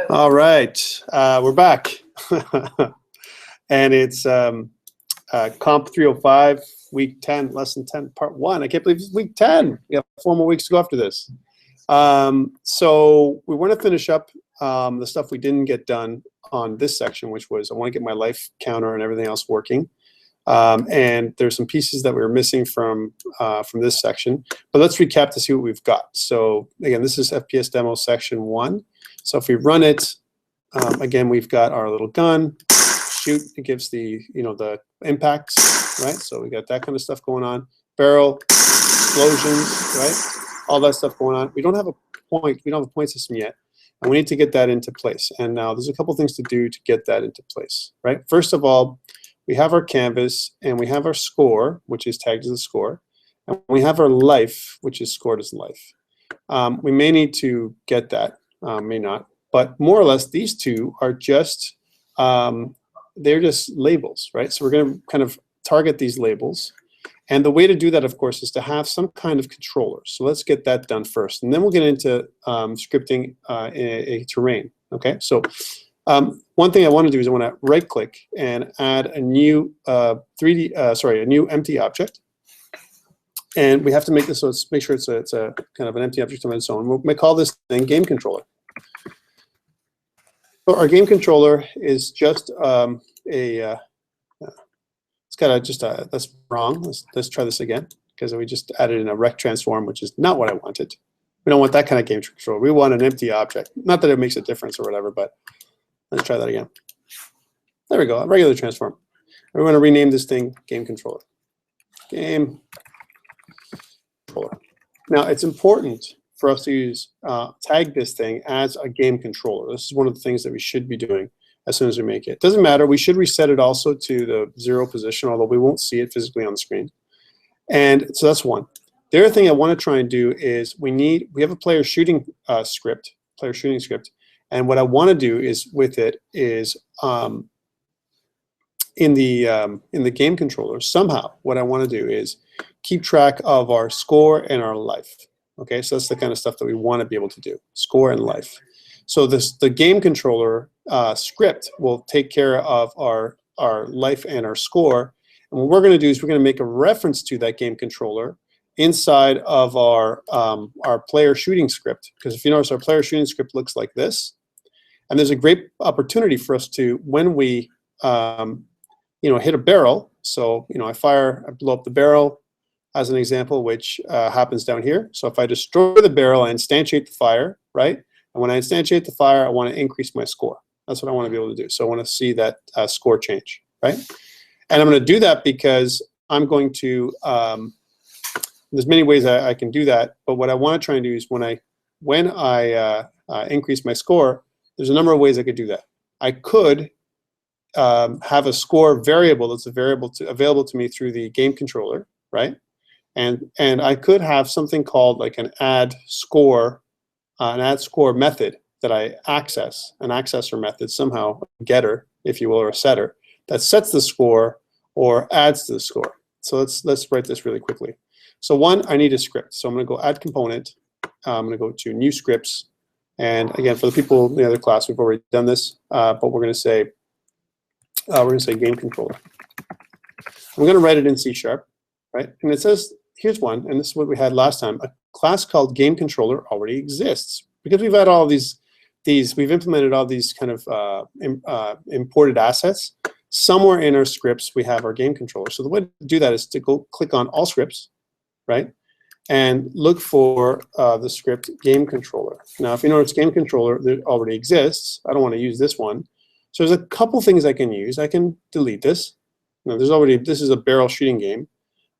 All right, we're back. And it's COMP305, week 10, lesson 10, part 1. I can't believe it's week 10. We have 4 more weeks to go after this. So we want to finish up the stuff we didn't get done on this section, which was I want to get my life counter and everything else working. And there's some pieces that we were missing from this section. But let's recap to see what we've got. So again, this is FPS demo section 1. So if we run it, again, we've got our little gun. Shoot, it gives the, the impacts, right? So we got that kind of stuff going on. Barrel, explosions, right? All that stuff going on. We don't have a point. We don't have a point system yet. And we need to get that into place. And now there's a couple things to do to get that into place, right? First of all, we have our canvas and we have our score, which is tagged as a score. And we have our life, which is scored as life. We may need to get that, may not. But more or less, these two are just, they're just labels, right? So we're going to kind of target these labels. And the way to do that, of course, is to have some kind of controller. So let's get that done first. And then we'll get into scripting a terrain, okay? So one thing I want to do is I want to right-click and add a new a new empty object. And we have to make this so it's make sure it's a kind of an empty object of its own. We'll call this thing game controller. So our game controller is just it's got that's wrong. Let's try this again because we just added in a rect transform, which is not what I wanted. We don't want that kind of game controller. We want an empty object. Not that it makes a difference or whatever, but let's try that again. There we go, a regular transform. We want to rename this thing game controller. Game controller. Now it's important for us to use tag this thing as a game controller. This is one of the things that we should be doing as soon as we make it. Doesn't matter. We should reset it also to the 0 position, although we won't see it physically on the screen. And so that's one. The other thing I want to try and do is we have a player shooting script, and what I want to do is with it is in the game controller somehow what I want to do is keep track of our score and our life. Okay, so that's the kind of stuff that we want to be able to do, score and life. So the game controller script will take care of our life and our score. And what we're going to do is we're going to make a reference to that game controller inside of our player shooting script. Because if you notice, our player shooting script looks like this. And there's a great opportunity for us to, when we hit a barrel. So I blow up the barrel, as an example, which happens down here. So if I destroy the barrel, I instantiate the fire, right? And when I instantiate the fire, I want to increase my score. That's what I want to be able to do. So I want to see that score change, right? And I'm going to do that because I'm going to, there's many ways I can do that, but what I want to try and do is when I increase my score, there's a number of ways I could do that. I could have a score variable that's available to me through the game controller, right? And I could have something called like an add score method that I access, an accessor method somehow, a getter, if you will, or a setter, that sets the score or adds to the score. So let's write this really quickly. So one, I need a script. So I'm going to go add component. I'm going to go to new scripts. And again, for the people in the other class, we've already done this, but we're going to say game controller. I'm going to write it in C#, right? And it says, here's one, and this is what we had last time. A class called game controller already exists because we've had all these we've implemented all these kind of imported assets. Somewhere in our scripts, we have our game controller. So the way to do that is to go click on all scripts, right? And look for the script game controller. Now, if you notice game controller that already exists, I don't want to use this one. So there's a couple things I can use. I can delete this. This is a barrel shooting game.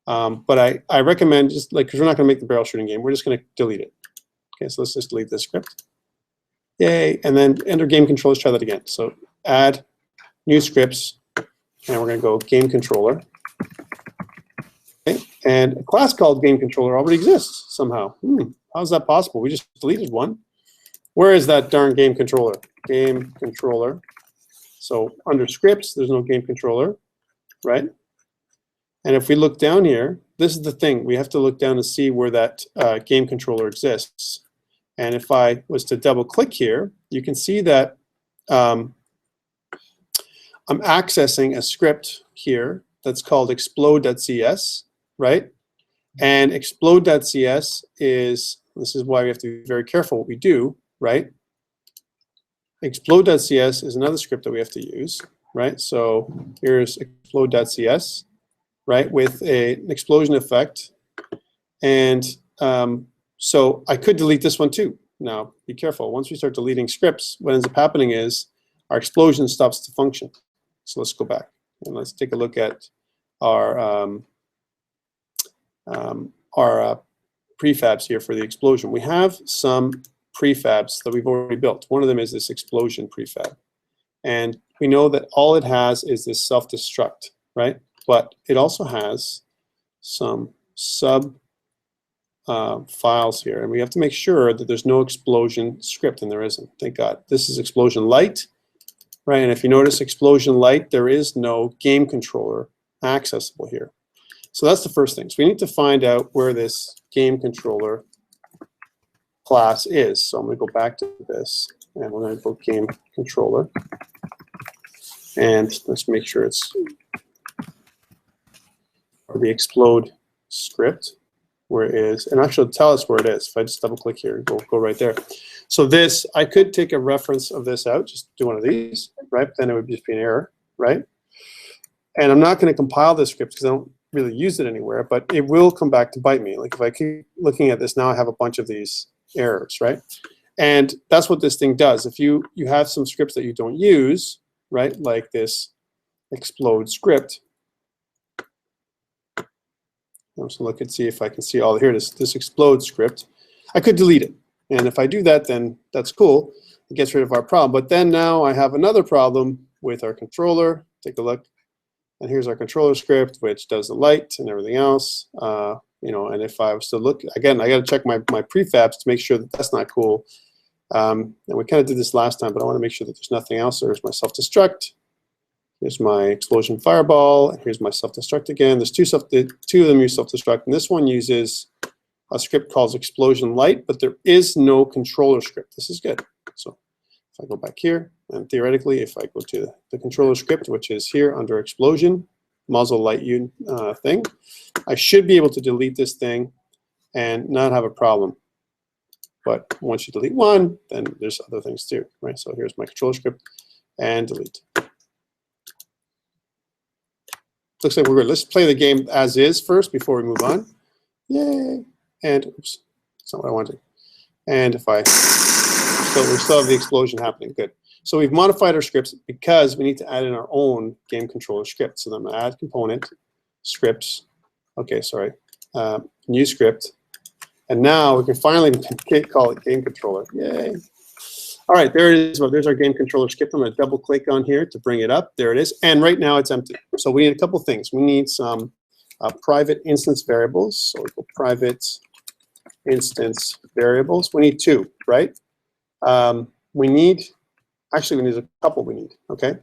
But I recommend just because we're not going to make the barrel shooting game, we're just going to delete it. Okay, so let's just delete this script. Yay, and then enter game controller. Let's try that again. So add new scripts, and we're going to go game controller. Okay, and a class called game controller already exists somehow. How's that possible? We just deleted one. Where is that darn game controller? Game controller. So under scripts, there's no game controller, right? And if we look down here, this is the thing. We have to look down to see where that game controller exists. And if I was to double click here, you can see that I'm accessing a script here that's called explode.cs, right? And explode.cs is, this is why we have to be very careful what we do, right? Explode.cs is another script that we have to use, right? So here's explode.cs, right, with an explosion effect. And so I could delete this one too. Now, be careful. Once we start deleting scripts, what ends up happening is our explosion stops to function. So let's go back and let's take a look at our prefabs here for the explosion. We have some prefabs that we've already built. One of them is this explosion prefab. And we know that all it has is this self-destruct, right? But it also has some sub files here, and we have to make sure that there's no explosion script, and there isn't. Thank God. This is explosion light, right? And if you notice explosion light, there is no game controller accessible here. So that's the first thing. So we need to find out where this game controller class is. So I'm going to go back to this, and we're going to go game controller, and let's make sure it's the explode script. Where it is, and actually tell us where it is. If I just double click here, go right there. So this, I could take a reference of this out, just do one of these, right? Then it would just be an error, right? And I'm not going to compile this script because I don't really use it anywhere, but it will come back to bite me. Like if I keep looking at this now, I have a bunch of these errors, right? And that's what this thing does. If you have some scripts that you don't use, right, like this explode script, so look and see if I can see all here. This explode script, I could delete it, and if I do that, then that's cool. It gets rid of our problem. But then now I have another problem with our controller. Take a look, and here's our controller script, which does the light and everything else. You know, and if I was to look again, I got to check my prefabs to make sure that that's not cool. And we kind of did this last time, but I want to make sure that there's nothing else. There's my self-destruct. Here's my explosion fireball, and here's my self-destruct again. There's two of them use self-destruct, and this one uses a script called explosion light, but there is no controller script. This is good. So if I go back here, and theoretically, if I go to the controller script, which is here under explosion, muzzle light thing, I should be able to delete this thing and not have a problem. But once you delete one, then there's other things too, right? So here's my controller script, and delete. Looks like we're good. Let's play the game as is first before we move on. Yay! And oops, that's not what I wanted. And if I, so we still have the explosion happening. Good. So we've modified our scripts because we need to add in our own game controller script. So then I'm gonna add component scripts. Okay, sorry. New script. And now we can finally call it game controller. Yay! All right, there it is. Well, there's our game controller script. I'm going to double click on here to bring it up. There it is. And right now it's empty. So we need a couple things. We need some private instance variables. So we go private instance variables. We need two, right? We need a couple we need, okay?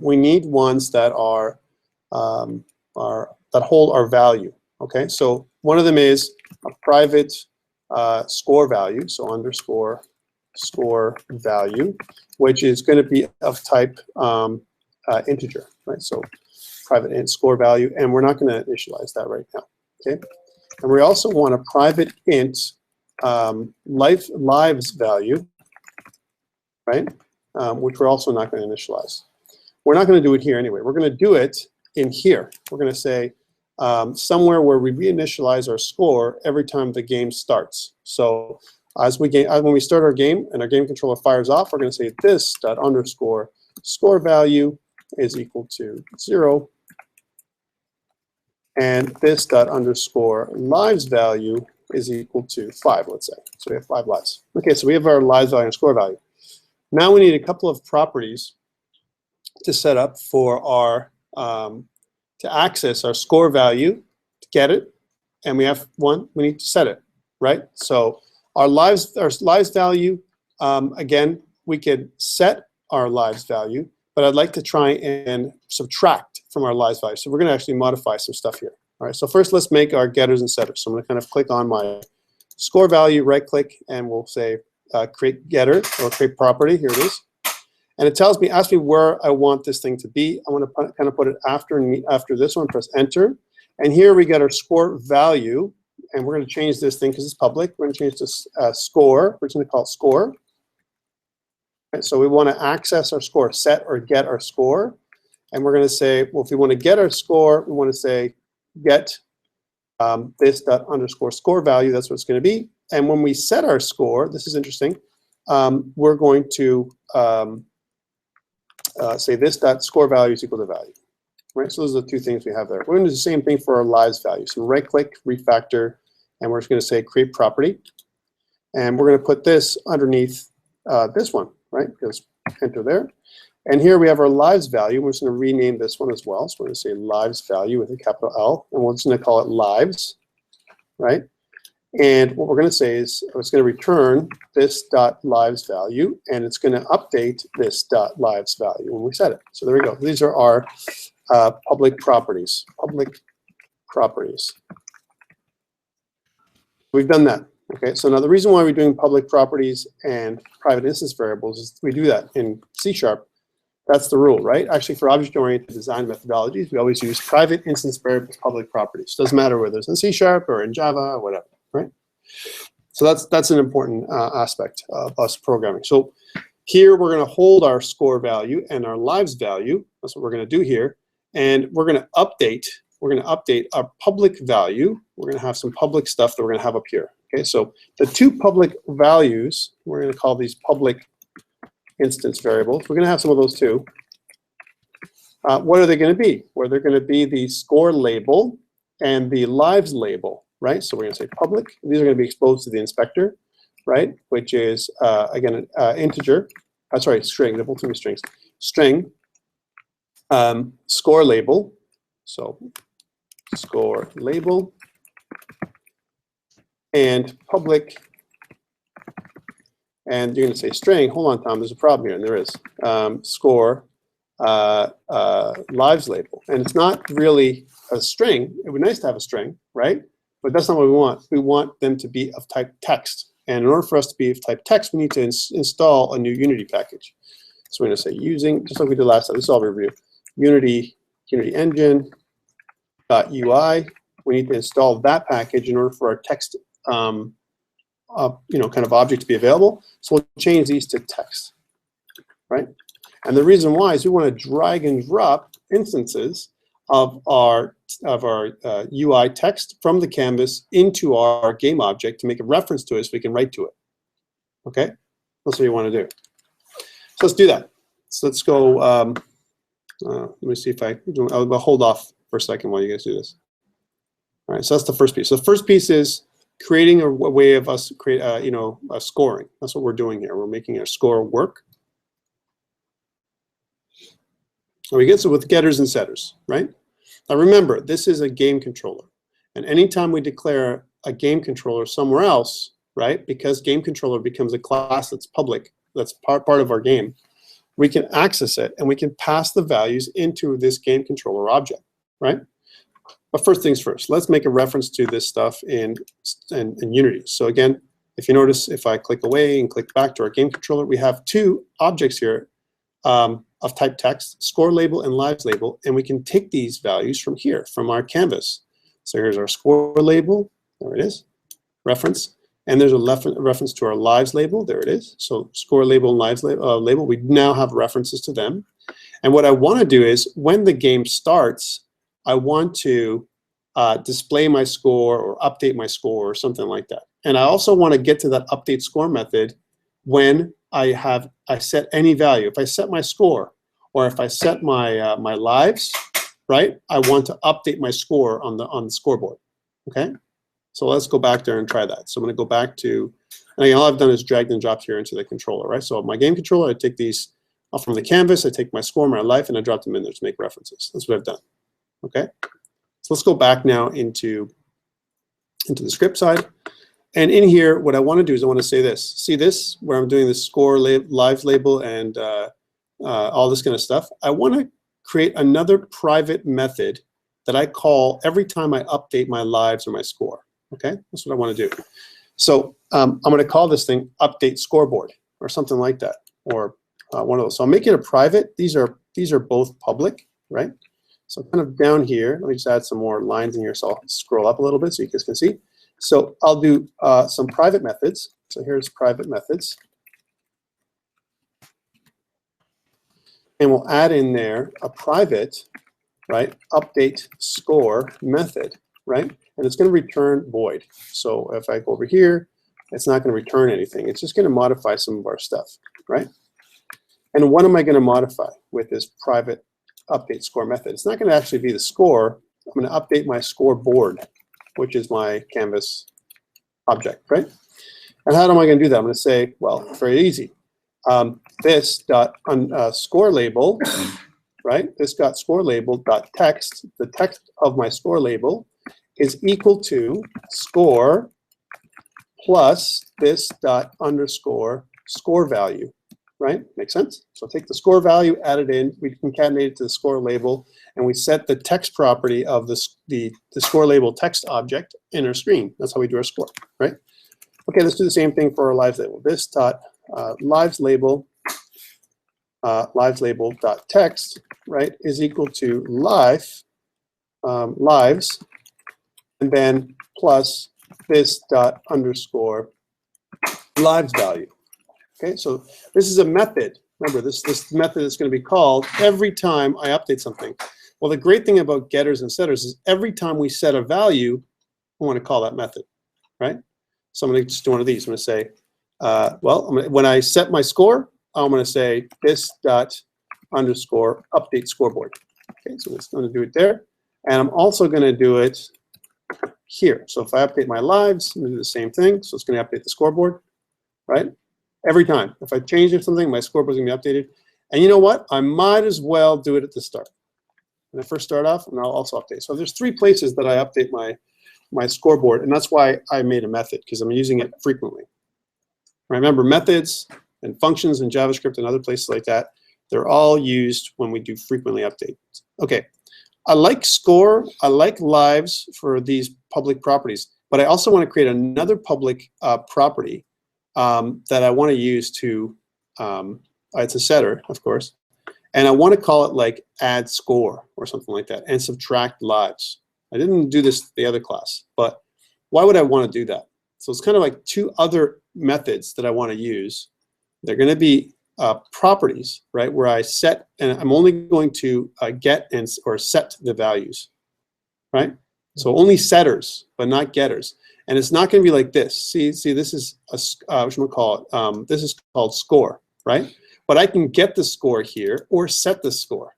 We need ones that are that hold our value, okay? So one of them is a private score value, so underscore score value, which is going to be of type integer, right? So private int score value, and we're not going to initialize that right now, okay? And we also want a private int lives value, right? Which we're also not going to initialize. We're not going to do it here anyway. We're going to do it in here. We're going to say somewhere where we reinitialize our score every time the game starts. So when we start our game and our game controller fires off, we're going to say this dot underscore score value is equal to 0, and this dot underscore lives value is equal to 5, let's say. So we have 5 lives. Okay, so we have our lives value and score value. Now we need a couple of properties to set up for our to access our score value, to get it, and we have one. We need to set it, right? So our lives value, again, we could set our lives value, but I'd like to try and subtract from our lives value. So we're going to actually modify some stuff here. All right. So first, let's make our getters and setters. So I'm going to kind of click on my score value, right click, and we'll say create getter or create property. Here it is. And it tells me, asks me where I want this thing to be. I want to kind of put it after this one, press enter. And here we get our score value. And we're going to change this thing because it's public. We're going to change this score. We're just going to call it score. Right, so we want to access our score, set or get our score. And we're going to say, well, if we want to get our score, we want to say get this dot underscore score value. That's what it's going to be. And when we set our score, this is interesting. We're going to say this dot score value is equal to value. Right, so those are the two things we have there. We're going to do the same thing for our lives value. So right click, refactor, and we're just going to say create property. And we're going to put this underneath this one, right? Because enter there. And here we have our lives value. We're just going to rename this one as well. So we're going to say lives value with a capital L. And we're just going to call it lives, right? And what we're going to say is it's going to return this dot lives value, and it's going to update this dot lives value when we set it. So there we go. These are our public properties. Public properties. We've done that. Okay. So now the reason why we're doing public properties and private instance variables is we do that in C#. That's the rule, right? Actually, for object-oriented design methodologies, we always use private instance variables, public properties. Doesn't matter whether it's in C# or in Java or whatever, right? So that's an important aspect of us programming. So here we're going to hold our score value and our lives value. That's what we're going to do here. And we're going to update. We're going to update our public value. We're going to have some public stuff that we're going to have up here. Okay, so the two public values, we're going to call these public instance variables. We're going to have some of those too. What are they going to be? Well, they're going to be the score label and the lives label, right? So we're going to say public. These are going to be exposed to the inspector, right? Which is, again, an integer. Sorry, string. They're both going to be strings. String. Score label, so score label, and public, and you're going to say string. Hold on, Tom, there's a problem here, and there is. Score lives label, and it's not really a string. It would be nice to have a string, right? But that's not what we want. We want them to be of type text, and in order for us to be of type text, we need to install a new Unity package. So we're going to say using, just like we did last time. This is all review. Unity engine .ui. We need to install that package in order for our text, kind of object to be available. So we'll change these to text, right? And the reason why is we want to drag and drop instances of our UI text from the canvas into our game object to make a reference to it so we can write to it. Okay, that's what you want to do. So let's do that. So let's go. Let me see if I'll hold off for a second while you guys do this. All right, so that's the first piece. So the first piece is creating a way of us create, a scoring. That's what we're doing here. We're making our score work. So we get so with getters and setters, right? Now remember, this is a game controller, and anytime we declare a game controller somewhere else, right? Because game controller becomes a class that's public, that's part of our game. We can access it, and we can pass the values into this game controller object, right? But first things first, let's make a reference to this stuff in Unity. So again, if you notice, if I click away and click back to our game controller, we have two objects here of type text, score label and lives label, and we can take these values from here, from our canvas. So here's our score label, there it is, reference. And there's a reference to our lives label. There it is. So score label and lives label, we now have references to them. And what I want to do is when the game starts, I want to display my score or update my score or something like that. And I also want to get to that update score method when I set any value. If I set my score or if I set my my lives, right? I want to update my score on the scoreboard. Okay. So let's go back there and try that. So I'm going to go back to, and again, all I've done is dragged and dropped here into the controller, right? So my game controller, I take these from the canvas, I take my score, my life, and I drop them in there to make references. That's what I've done. Okay. So let's go back now into the script side. And in here, what I want to do is I want to say this. See this, where I'm doing the score lives label and all this kind of stuff. I want to create another private method that I call every time I update my lives or my score. Okay, that's what I want to do. So I'm going to call this thing update scoreboard or something like that, or one of those. So I'll make it a private. These are both public, right? So kind of down here, let me just add some more lines in here. So I'll scroll up a little bit so you guys can see. So I'll do some private methods. So here's private methods. And we'll add in there a private, right, update score method, right? And it's going to return void. So if I go over here, it's not going to return anything. It's just going to modify some of our stuff, right? And what am I going to modify with this private update score method? It's not going to actually be the score. I'm going to update my scoreboard, which is my Canvas object, right? And how am I going to do that? I'm going to say, well, very easy. This dot score label, right? This dot score label dot text. The text of my score label is equal to score plus this dot underscore score value, right? Makes sense? So take the score value, add it in, we concatenate it to the score label, and we set the text property of the score label text object in our screen. That's how we do our score, right? Okay, let's do the same thing for our lives label. This dot lives label dot text, right, is equal to lives, and then plus this dot underscore lives value. Okay, so this is a method. Remember, this method is going to be called every time I update something. Well, the great thing about getters and setters is every time we set a value, I want to call that method, right? So I'm going to just do one of these. I'm going to say, when I set my score, I'm going to say this dot underscore update scoreboard. Okay, so I'm just going to do it there. And I'm also going to do it here. So if I update my lives, I'm going to do the same thing. So it's going to update the scoreboard, right? Every time. If I change something, my scoreboard is going to be updated. And you know what? I might as well do it at the start. When I first start off, and I'll also update. So there's 3 places that I update my scoreboard, and that's why I made a method, because I'm using it frequently. Remember, methods and functions in JavaScript and other places like that, they're all used when we do frequently updates. Okay, I like score, I like lives for these public properties, but I also want to create another public property that I want to use to, it's a setter, of course, and I want to call it like add score or something like that, and subtract lives. I didn't do this the other class, but why would I want to do that? So it's kind of like 2 other methods that I want to use. They're going to be properties, right, where I set, and I'm only going to get or set the values, right? So only setters, but not getters. And it's not going to be like this. See, this is what should we call it? This is called score, right? But I can get the score here or set the score,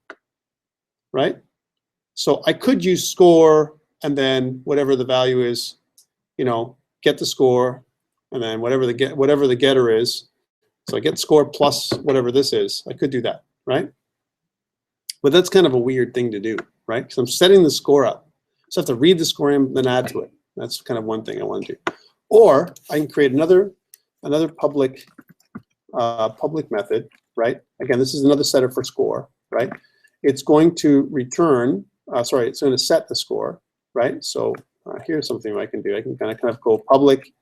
right? So I could use score and then whatever the value is, you know, get the score, and then whatever the getter is. So I get score plus whatever this is. I could do that, right? But that's kind of a weird thing to do, right? Because I'm setting the score up. So I have to read the score and then add to it. That's kind of one thing I want to do. Or I can create another public method, right? Again, this is another setter for score, right? It's going to return, it's going to set the score, right? So here's something I can do. I can kind of go public,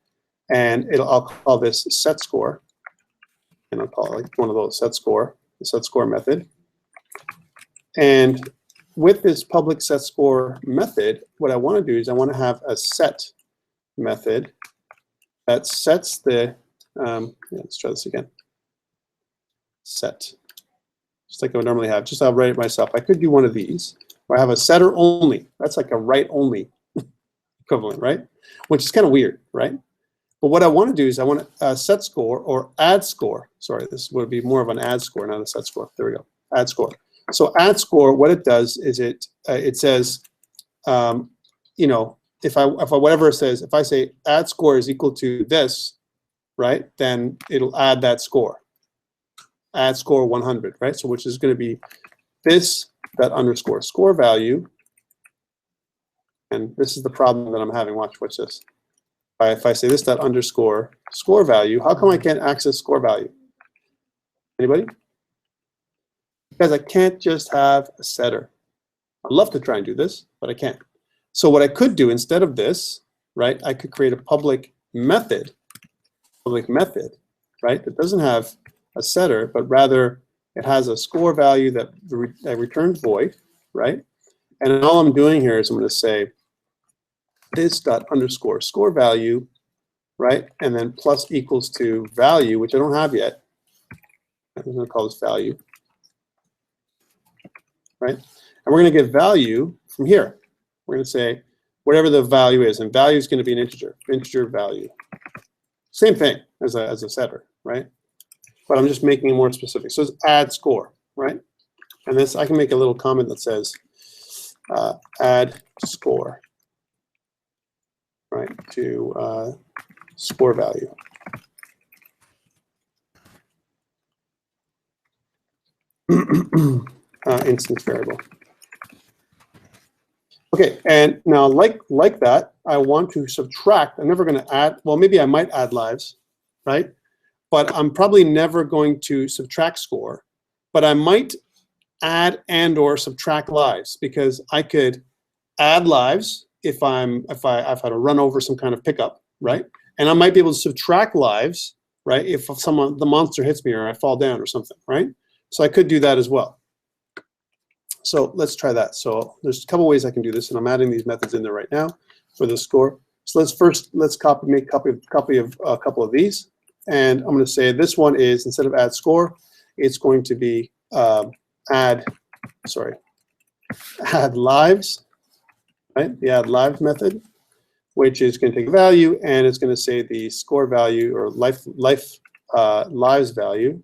and I'll call this set score, and I'll call it like one of those set score, the set score method. And with this public set score method, what I want to do is I want to have a set method that sets the, let's try this again. Set, just like I would normally have. Just I'll write it myself. I could do one of these where I have a setter only. That's like a write only equivalent, right? Which is kind of weird, right? But what I want to do is I want to set score or add score. Sorry, this would be more of an add score, not a set score. There we go. Add score. So add score, what it does is it says, you know, if whatever it says, if I say add score is equal to this, right, then it'll add that score. Add score 100, right? So which is going to be this that underscore score value, and this is the problem that I'm having. Watch this. If I say this that underscore score value, how come I can't access score value? Anybody? Because I can't just have a setter. I'd love to try and do this, but I can't. So what I could do instead of this, right, I could create a public method, right, that doesn't have a setter, but rather it has a score value that returns void, right? And all I'm doing here is I'm going to say this dot underscore score value, right? And then plus equals to value, which I don't have yet. I'm going to call this value, right? And we're going to get value from here. We're going to say whatever the value is, and value is going to be an integer value. Same thing as a setter, right? But I'm just making it more specific. So it's add score, right? And this, I can make a little comment that says add score, right, to score value. Instance variable. Okay, and now like that, I want to subtract. I'm never going to add, well, maybe I might add lives, right? But I'm probably never going to subtract score. But I might add and or subtract lives, because I could add lives if I've had to run over some kind of pickup, right? And I might be able to subtract lives, right, if the monster hits me or I fall down or something, right? So I could do that as well. So let's try that. So there's a couple ways I can do this, and I'm adding these methods in there right now for the score. So let's make copy of a couple of these, and I'm going to say this one is, instead of add score, it's going to be add lives, right? The add lives method, which is going to take value, and it's going to say the score value or lives value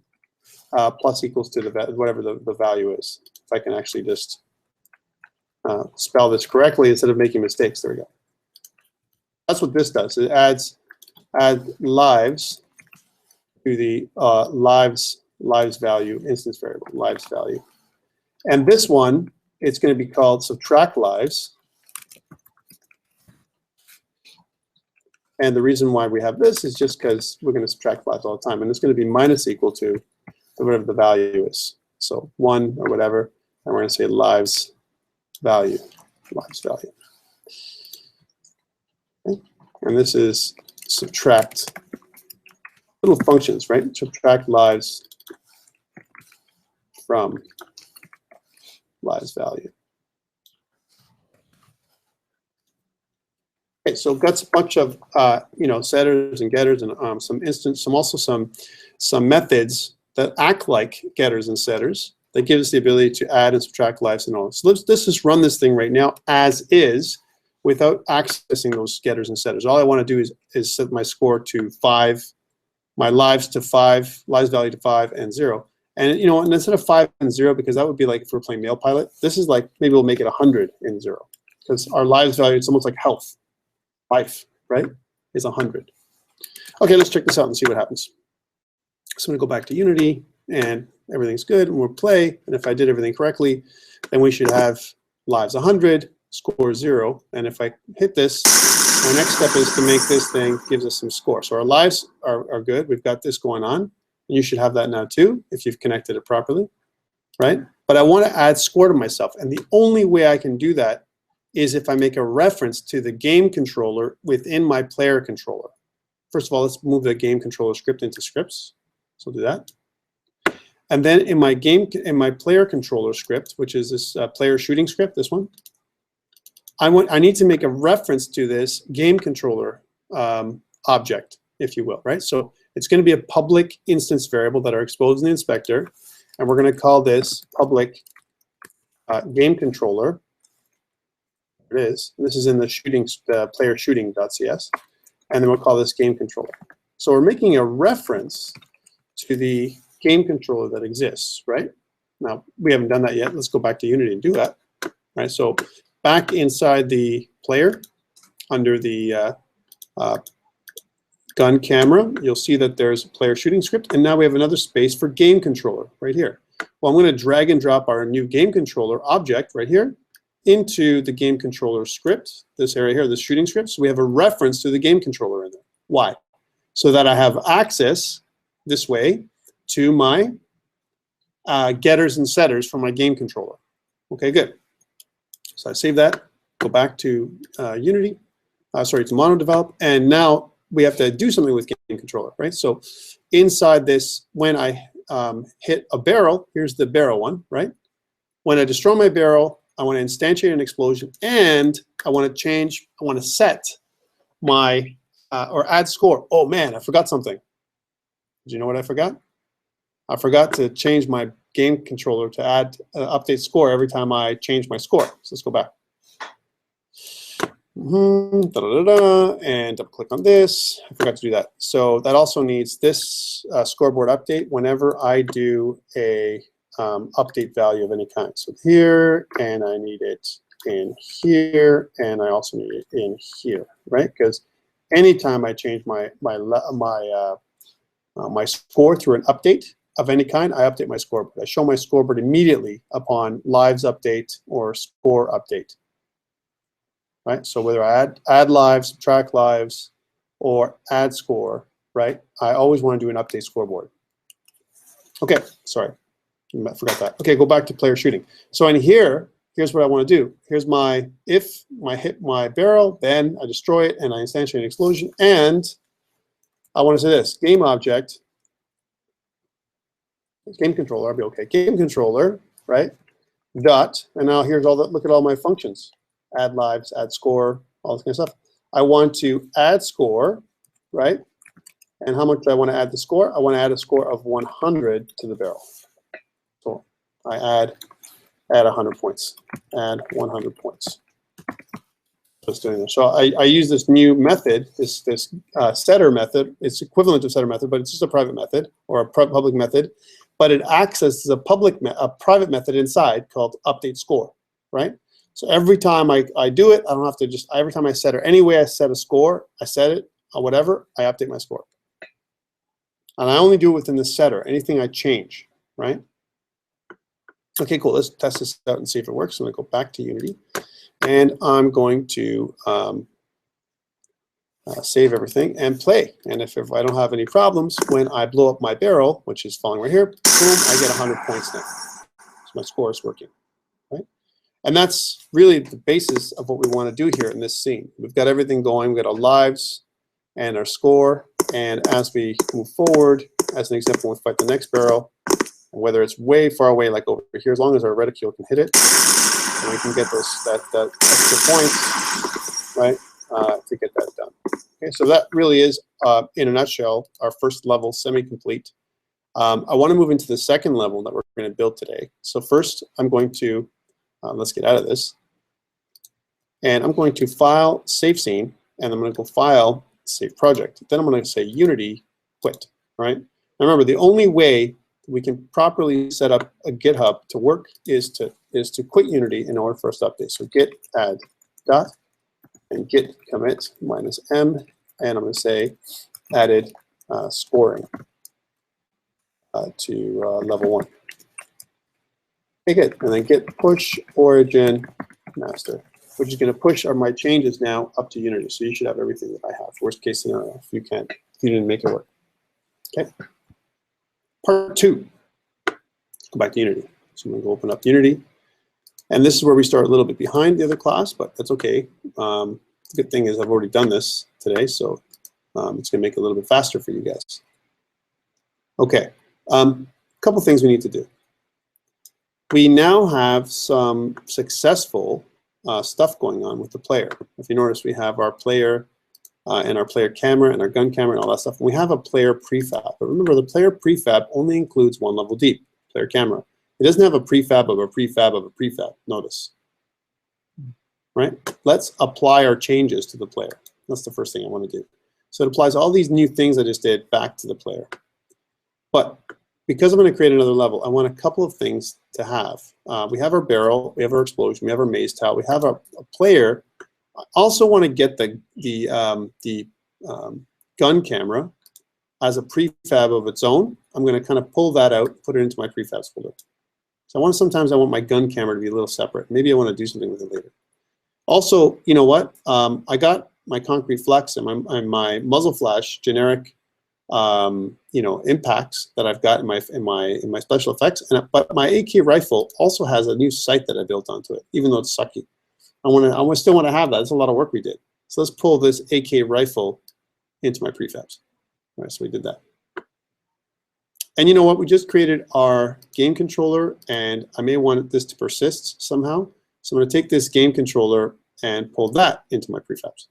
plus equals to whatever the value is. If I can actually just spell this correctly instead of making mistakes. There we go. That's what this does. It adds lives to the lives value instance variable, lives value. And this one, it's going to be called subtract lives. And the reason why we have this is just because we're going to subtract lives all the time, and it's going to be minus equal to whatever the value is. So 1 or whatever, and we're going to say lives value, Okay. And this is subtract little functions, right? Subtract lives from lives value. Okay, so got a bunch of setters and getters, and some methods that act like getters and setters that give us the ability to add and subtract lives and all. So let's just run this thing right now as is, without accessing those getters and setters. All I want to do is set my score to 5, my lives to 5, lives value to 5 and 0. And and instead of 5 and 0, because that would be like if we're playing male pilot, this is like, maybe we'll make it 100 and 0, because our lives value, it's almost like health. Life, right, is 100. Okay, let's check this out and see what happens. So I'm going to go back to Unity, and everything's good, and we'll play. And if I did everything correctly, then we should have lives 100, score 0. And if I hit this, our next step is to make this thing gives us some score. So our lives are good. We've got this going on. And you should have that now too, if you've connected it properly, right? But I want to add score to myself. And the only way I can do that is if I make a reference to the game controller within my player controller. First of all, let's move the game controller script into scripts. So we'll do that. And then in my player controller script, which is this player shooting script, this one, I need to make a reference to this game controller object, if you will, right? So it's going to be a public instance variable that are exposed in the inspector, and we're going to call this public game controller. There it is. This is in the player shooting.cs, and then we'll call this game controller. So we're making a reference to the game controller that exists, right? Now, we haven't done that yet. Let's go back to Unity and do that, right? So back inside the player, under the gun camera, you'll see that there's a player shooting script, and now we have another space for game controller right here. Well, I'm going to drag and drop our new game controller object right here into the game controller script, this area here, this shooting script. So we have a reference to the game controller in there. Why? So that I have access this way to my getters and setters from my game controller. Okay, good. So I save that, go back to Unity, to MonoDevelop, and now we have to do something with game controller, right? So inside this, when I hit a barrel, here's the barrel one, right? When I destroy my barrel, I want to instantiate an explosion, and I want to set my, or add score. Oh man, I forgot something. Do you know what I forgot? I forgot to change my game controller to add update score every time I change my score. So let's go back. And double click on this. I forgot to do that. So that also needs this scoreboard update whenever I do a update value of any kind. So here, and I need it in here, and I also need it in here, right? Because anytime I change my score through an update of any kind, I update my scoreboard. I show my scoreboard immediately upon lives update or score update. Right? So whether I add lives, subtract lives, or add score, right? I always want to do an update scoreboard. Okay, sorry, I forgot that. Okay, go back to player shooting. So in here, here's what I want to do. Here's my, if I hit my barrel, then I destroy it and I instantiate an explosion. And I want to say this, game object, game controller, I'll be okay. Game controller, right? Dot, and now here's all that, look at all my functions. Add lives, add score, all this kind of stuff. I want to add score, right? And how much do I want to add the score? I want to add a score of 100 to the barrel. So I add 100 points, add 100 points. Just doing this. So I use this new method, this setter method. It's equivalent to setter method, but it's just a private method or a public method. But it acts as a private method inside called update score, right? So every time I do it, I don't have to just, every time I set it, any way I set a score, I set it, or whatever, I update my score. And I only do it within the setter, anything I change, right? Okay, cool, let's test this out and see if it works. I'm gonna go back to Unity, and I'm going to save everything and play. And if I don't have any problems, when I blow up my barrel, which is falling right here, boom, I get 100 points now. So my score is working, right? And that's really the basis of what we want to do here in this scene. We've got everything going. We've got our lives and our score. And as we move forward, as an example, we fight the next barrel, and whether it's way far away, like over here, as long as our reticule can hit it, and we can get that extra points, right, to get that done. Okay, so that really is, in a nutshell, our first level semi-complete. I want to move into the second level that we're going to build today. So first, I'm going to let's get out of this. And I'm going to file, save scene, and I'm going to go file, save project. Then I'm going to say Unity quit, right? Now remember, the only way we can properly set up a GitHub to work is to quit Unity in order for us to update. So git add dot and git commit -m, and I'm going to say added scoring to level 1. Okay, good. And then git push origin master, which is going to push my changes now up to Unity. So you should have everything that I have. Worst case scenario, if you can't, if you didn't make it work. Okay. Part 2. Let's go back to Unity. So I'm going to go open up Unity. And this is where we start a little bit behind the other class, but that's okay. The good thing is I've already done this today, so it's going to make it a little bit faster for you guys. Okay. A couple things we need to do. We now have some successful stuff going on with the player. If you notice, we have our player and our player camera and our gun camera and all that stuff. And we have a player prefab. But remember, the player prefab only includes one level deep, player camera. It doesn't have a prefab of a prefab of a prefab, notice. Right? Let's apply our changes to the player. That's the first thing I want to do. So it applies all these new things I just did back to the player. But because I'm going to create another level, I want a couple of things to have. We have our barrel, we have our explosion, we have our maze towel, we have a player. I also want to get the gun camera as a prefab of its own. I'm going to kind of pull that out, put it into my prefabs folder. So sometimes I want my gun camera to be a little separate. Maybe I want to do something with it later. Also, you know what? I got my concrete flex and my muzzle flash generic impacts that I've got in my special effects, but my AK rifle also has a new sight that I built onto it, even though it's sucky. I still want to have that. It's a lot of work we did. So let's pull this AK rifle into my prefabs. All right, so we did that. And you know what? We just created our game controller, and I may want this to persist somehow. So I'm going to take this game controller and pull that into my prefabs.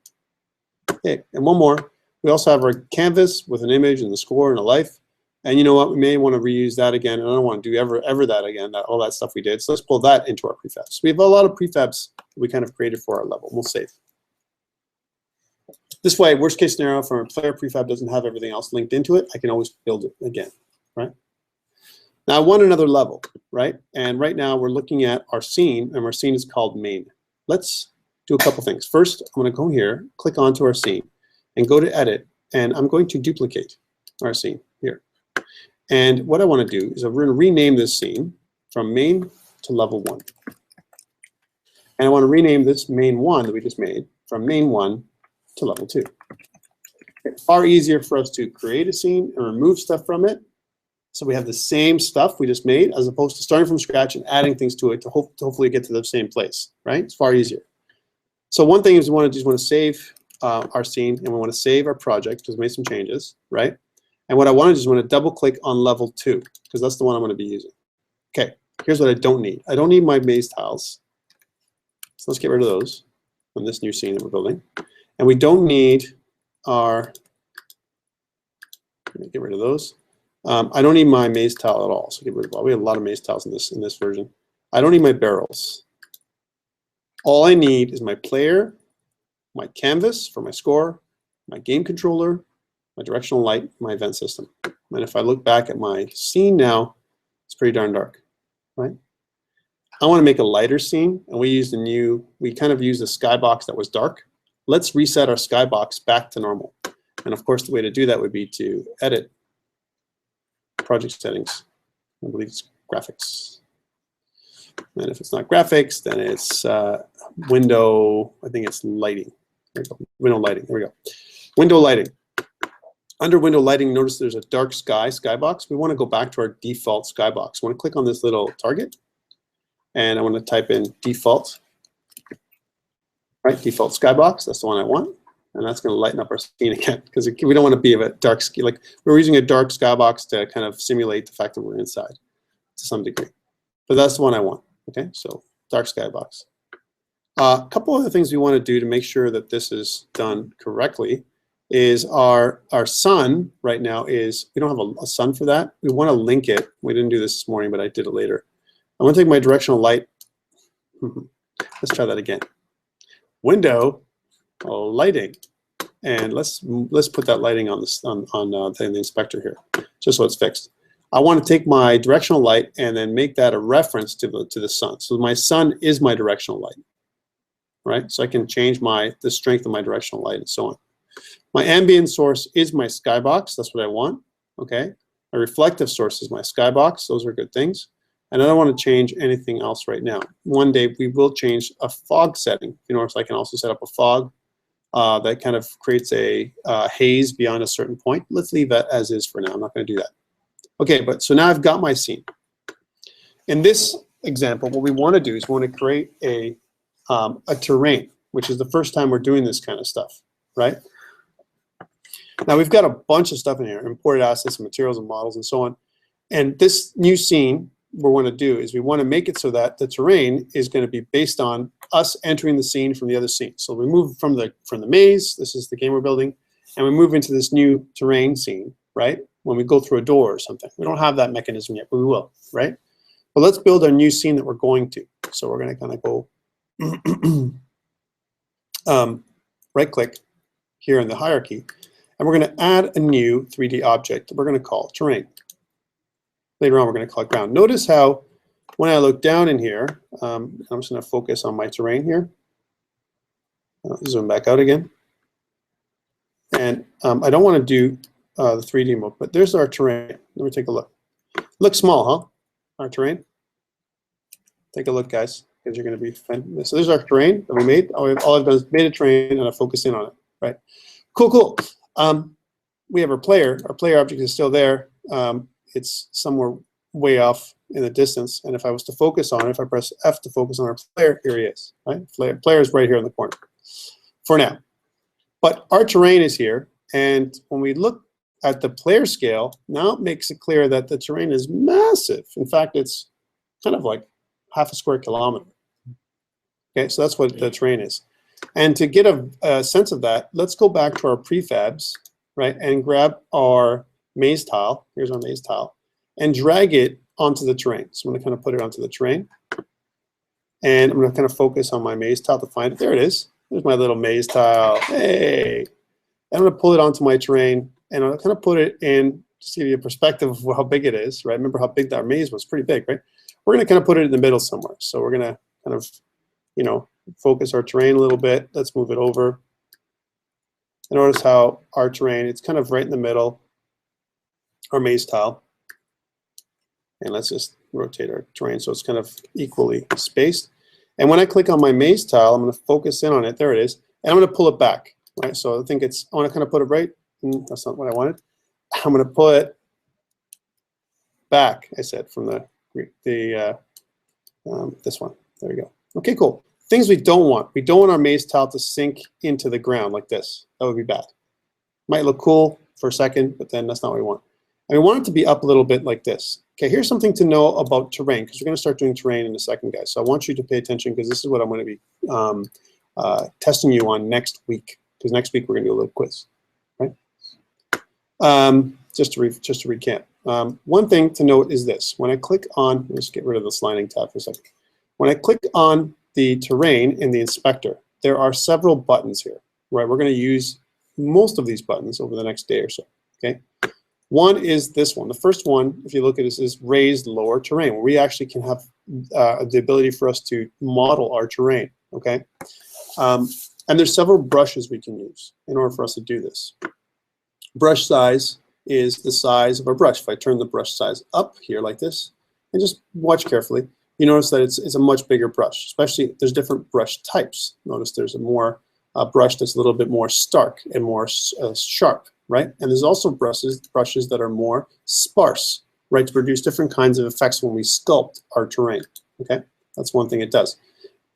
Okay, and one more. We also have our canvas with an image and the score and a life. And you know what? We may want to reuse that again. And I don't want to do ever that again, all that stuff we did. So let's pull that into our prefabs. So we have a lot of prefabs we kind of created for our level. We'll save. This way, worst case scenario, from a player prefab doesn't have everything else linked into it, I can always build it again, right? Now I want another level, right? And right now we're looking at our scene, and our scene is called main. Let's do a couple things. First, I'm going to go here, click onto our scene, and go to edit, and I'm going to duplicate our scene here. And what I want to do is we're going to rename this scene from main to level 1. And I want to rename this main 1 that we just made from main 1 to level 2. It's far easier for us to create a scene and remove stuff from it, so we have the same stuff we just made, as opposed to starting from scratch and adding things to it to hopefully get to the same place, right? It's far easier. So one thing is we want to save our scene, and we want to save our project because we made some changes, right? And what I want to do is want to double click on level 2 because that's the one I'm going to be using. Okay, here's what I don't need. I don't need my maze tiles. So let's get rid of those on this new scene that we're building. And we don't need our, let me get rid of those. I don't need my maze tile at all, so get rid of all. We have a lot of maze tiles in this version. I don't need my barrels. All I need is my player, my canvas for my score, my game controller, my directional light, my event system. And if I look back at my scene now, it's pretty darn dark, right? I want to make a lighter scene, and we kind of used a skybox that was dark. Let's reset our skybox back to normal. And of course, the way to do that would be to edit project settings. I believe it's graphics. And if it's not graphics, then it's window, I think it's lighting. There we go. Window lighting, there we go. Window lighting. Under window lighting, notice there's a dark skybox. We want to go back to our default skybox. I want to click on this little target, and I want to type in default, right? Default skybox, that's the one I want. And that's going to lighten up our scene again, because we don't want to be a dark sky. Like, we're using a dark skybox to kind of simulate the fact that we're inside to some degree. But that's the one I want. Okay, so dark skybox. A couple other things we want to do to make sure that this is done correctly is our sun right now is, we don't have a sun for that. We want to link it. We didn't do this morning, but I did it later. I want to take my directional light. Let's try that again. Window lighting, and let's put that lighting on the inspector here, just so it's fixed. I want to take my directional light and then make that a reference to the sun. So my sun is my directional light, right? So I can change the strength of my directional light and so on. My ambient source is my skybox. That's what I want. Okay. My reflective source is my skybox. Those are good things. And I don't want to change anything else right now. One day we will change a fog setting. You notice I can also set up a fog that kind of creates a haze beyond a certain point. Let's leave that as is for now. I'm not going to do that. Okay, but so now I've got my scene. In this example, what we want to do is we want to create a terrain, which is the first time we're doing this kind of stuff, right? Now we've got a bunch of stuff in here, imported assets and materials and models and so on. And this new scene, what we want to do is we want to make it so that the terrain is going to be based on us entering the scene from the other scene. So we move from the maze, this is the game we're building, and we move into this new terrain scene, right? When we go through a door or something. We don't have that mechanism yet, but we will, right? But let's build our new scene that we're going to. So we're going to kind of go right click here in the hierarchy, and we're going to add a new 3D object that we're going to call terrain. Later on, we're going to call it ground. Notice how when I look down in here, I'm just going to focus on my terrain here. Zoom back out again. And I don't want to do the 3D mode, but there's our terrain. Let me take a look. Looks small, huh? Our terrain. Take a look, guys, because you're going to be fine. So there's our terrain that we made. All I've done is made a terrain and I focus in on it, right? Cool, cool. We have our player. Our player object is still there. It's somewhere way off in the distance. And if I was to focus on it, if I press F to focus on our player, here he is, right? Player is right here in the corner for now. But our terrain is here. And when we look at the player scale, now it makes it clear that the terrain is massive. In fact, it's kind of like half a square kilometer. Okay, so that's what the terrain is. And to get a sense of that, let's go back to our prefabs, right, and grab our maze tile. Here's our maze tile, and drag it onto the terrain. So I'm going to kind of put it onto the terrain, and I'm going to kind of focus on my maze tile to find it. There it is. There's my little maze tile. Hey, I'm going to pull it onto my terrain, and I'm going to kind of put it in to give you a perspective of how big it is, right? Remember how big that maze was? Pretty big, right? We're going to kind of put it in the middle somewhere. So we're going to kind of, you know, focus our terrain a little bit. Let's move it over. And notice how our terrain, it's kind of right in the middle, our maze tile. And let's just rotate our terrain so it's kind of equally spaced. And when I click on my maze tile, I'm going to focus in on it. There it is. And I'm going to pull it back, right? So I think it's, I want to kind of put it right. That's not what I wanted. I'm going to pull it back, I said, from this one. There we go. Okay, cool. Things we don't want. We don't want our maze tile to sink into the ground like this. That would be bad. Might look cool for a second, but then that's not what we want. And we want it to be up a little bit like this. Okay, here's something to know about terrain, because we're going to start doing terrain in a second, guys. So I want you to pay attention, because this is what I'm going to be testing you on next week. Because next week we're going to do a little quiz, right? Just to recap. One thing to note is this. When I click on, let's get rid of the sliding tab for a second. When I click on the terrain in the inspector, there are several buttons here, right? We're going to use most of these buttons over the next day or so, okay? One is this one. The first one, if you look at this, is raised lower terrain, where we actually can have the ability for us to model our terrain, okay? And there's several brushes we can use in order for us to do this. Brush size is the size of our brush. If I turn the brush size up here like this, and just watch carefully, you notice that it's a much bigger brush, especially there's different brush types. Notice there's a more brush that's a little bit more stark and more sharp, right? And there's also brushes that are more sparse, right, to produce different kinds of effects when we sculpt our terrain, okay? That's one thing it does.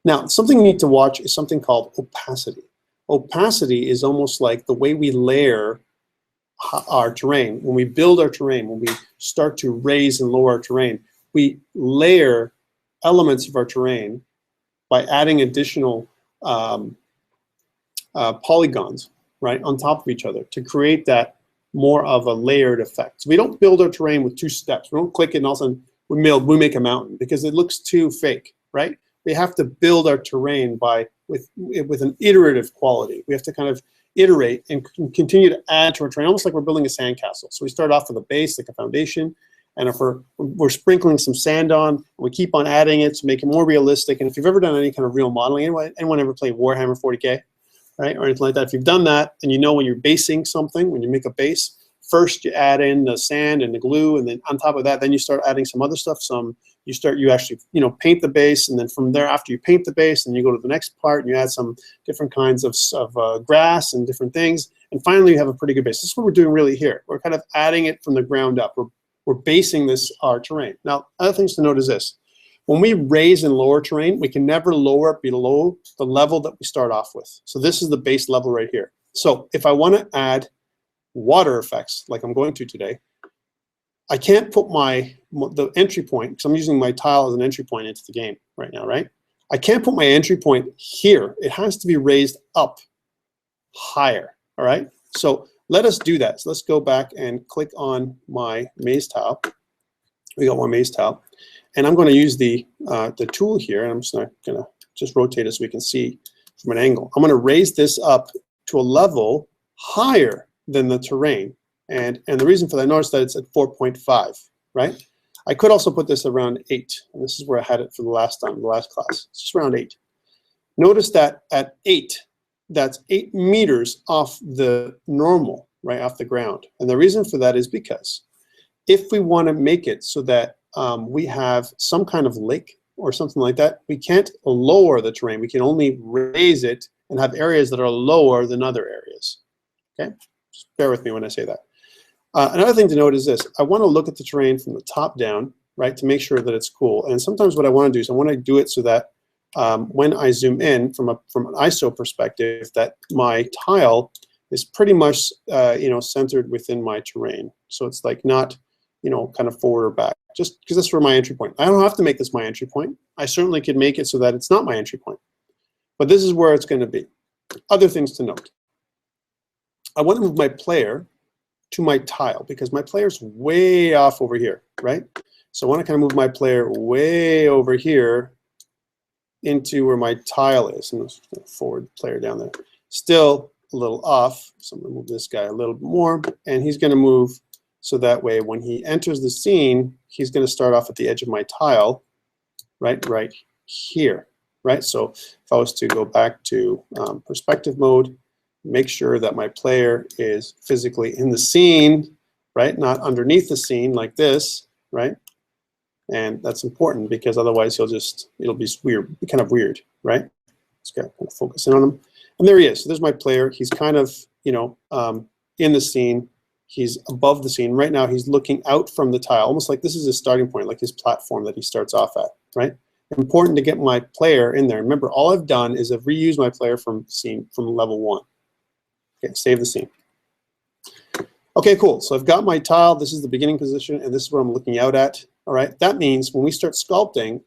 Now, something you need to watch is something called opacity. Opacity is almost like the way we layer our terrain. When we build our terrain, when we start to raise and lower our terrain, we layer elements of our terrain by adding additional polygons, right, on top of each other to create that more of a layered effect. So we don't build our terrain with two steps. We don't click it and all of a sudden we make a mountain, because it looks too fake, right? We have to build our terrain with an iterative quality. We have to kind of iterate and continue to add to our terrain, almost like we're building a sandcastle. So we start off with a base, like a foundation, and if we're sprinkling some sand on, we keep on adding it to make it more realistic. And if you've ever done any kind of real modeling, anyone ever play Warhammer 40K, right, or anything like that, if you've done that, and you know when you're basing something, when you make a base, first you add in the sand and the glue, and then on top of that, then you start adding some other stuff. You actually, you know, paint the base, and then from there, after you paint the base, and you go to the next part, and you add some different kinds of grass and different things, and finally you have a pretty good base. This is what we're doing really here. We're kind of adding it from the ground up. We're basing our terrain. Now, other things to note is this. When we raise and lower terrain, we can never lower it below the level that we start off with. So this is the base level right here. So if I want to add water effects, like I'm going to today, I can't put the entry point, because I'm using my tile as an entry point into the game right now, right? I can't put my entry point here. It has to be raised up higher, all right? So let us do that. So let's go back and click on my maze tile. We got one maze tile. And I'm going to use the tool here, and I'm just going to just rotate it so we can see from an angle. I'm going to raise this up to a level higher than the terrain. And the reason for that, notice that it's at 4.5, right? I could also put this around 8. And this is where I had it for the last time, the last class. It's just around 8. Notice that at 8, that's 8 meters off the normal, right, off the ground. And the reason for that is because if we want to make it so that we have some kind of lake or something like that, we can't lower the terrain. We can only raise it and have areas that are lower than other areas, okay? Just bear with me when I say that. Another thing to note is this. I want to look at the terrain from the top down, right, to make sure that it's cool. And sometimes what I want to do is I want to do it so that when I zoom in from an ISO perspective, that my tile is pretty much centered within my terrain. So it's like not kind of forward or back, just because that's where my entry point. I don't have to make this my entry point. I certainly could make it so that it's not my entry point, but this is where it's going to be. Other things to note. I want to move my player to my tile because my player's way off over here, right? So I want to kind of move my player way over here into where my tile is. And forward player down there. Still a little off, so I'm going to move this guy a little bit more, and he's going to move so that way when he enters the scene, he's going to start off at the edge of my tile, right here, right? So if I was to go back to perspective mode, make sure that my player is physically in the scene, right? Not underneath the scene like this, right? And that's important because otherwise it'll be weird, kind of weird, right? Just got to kind of focus in on him. And there he is. So there's my player. He's kind of, in the scene. He's above the scene. Right now he's looking out from the tile, almost like this is his starting point, like his platform that he starts off at, right? Important to get my player in there. Remember, all I've done is I've reused my player from level 1. Okay, save the scene. Okay, cool. So I've got my tile. This is the beginning position, and this is what I'm looking out at. All right. That means when we start sculpting,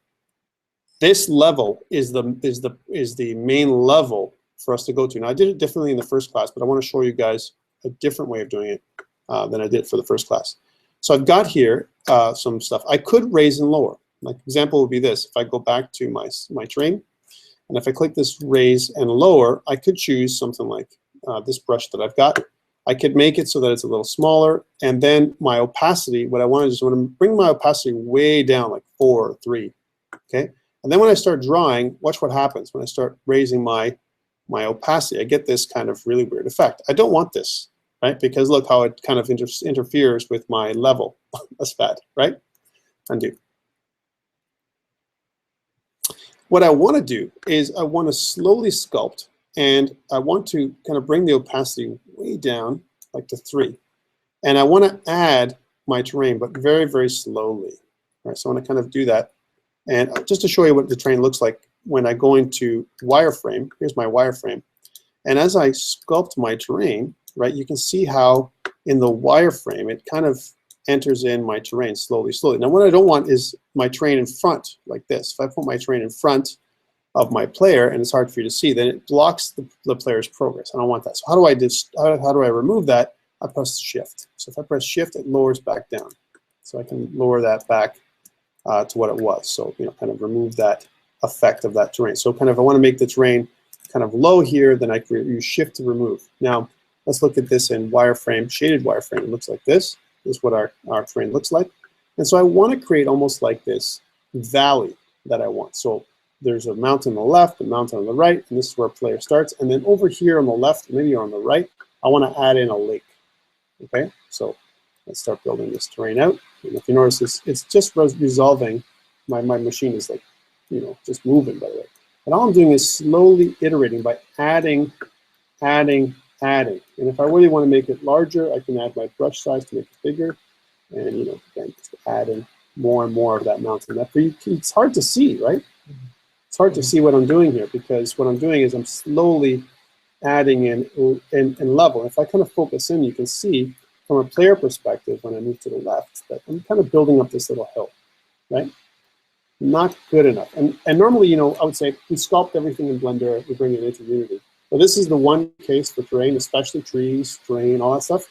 this level is the main level for us to go to. Now I did it differently in the first class, but I want to show you guys a different way of doing it than I did for the first class. So I've got here some stuff. I could raise and lower. Like example would be this. If I go back to my terrain, and if I click this raise and lower, I could choose something like this brush that I've got. I could make it so that it's a little smaller, and then my opacity, what I want to do is I want to bring my opacity way down, like 4 or 3, okay? And then when I start drawing, watch what happens when I start raising my opacity. I get this kind of really weird effect. I don't want this, right? Because look how it kind of interferes with my level. That's bad, right? Undo. What I want to do is I want to slowly sculpt, and I want to kind of bring the opacity way down, like to 3. And I want to add my terrain, but very, very slowly. All right, so I want to kind of do that. And just to show you what the terrain looks like when I go into wireframe, here's my wireframe. And as I sculpt my terrain, right, you can see how in the wireframe it kind of enters in my terrain slowly, slowly. Now what I don't want is my terrain in front like this. If I put my terrain in front of my player and it's hard for you to see, then it blocks the player's progress. I don't want that. So how do I remove that? I press shift. So if I press shift, it lowers back down. So I can lower that back to what it was. So kind of remove that effect of that terrain. So kind of I want to make the terrain kind of low here, then I can use shift to remove. Now let's look at this in wireframe, shaded wireframe. It looks like this. This is what our terrain looks like. And so I want to create almost like this valley that I want. So there's a mountain on the left, a mountain on the right, and this is where a player starts. And then over here on the left, maybe on the right, I want to add in a lake. Okay, so let's start building this terrain out. And if you notice this, it's just resolving. My machine is like, just moving, by the way. And all I'm doing is slowly iterating by adding. And if I really want to make it larger, I can add my brush size to make it bigger. And, again, just add in more and more of that mountain. It's hard to see, right? It's hard to see what I'm doing here because what I'm doing is I'm slowly adding in level. If I kind of focus in, you can see from a player perspective when I move to the left that I'm kind of building up this little hill, right? Not good enough. And normally, I would say we sculpt everything in Blender, we bring it into Unity. But this is the one case for terrain, especially trees, terrain, all that stuff.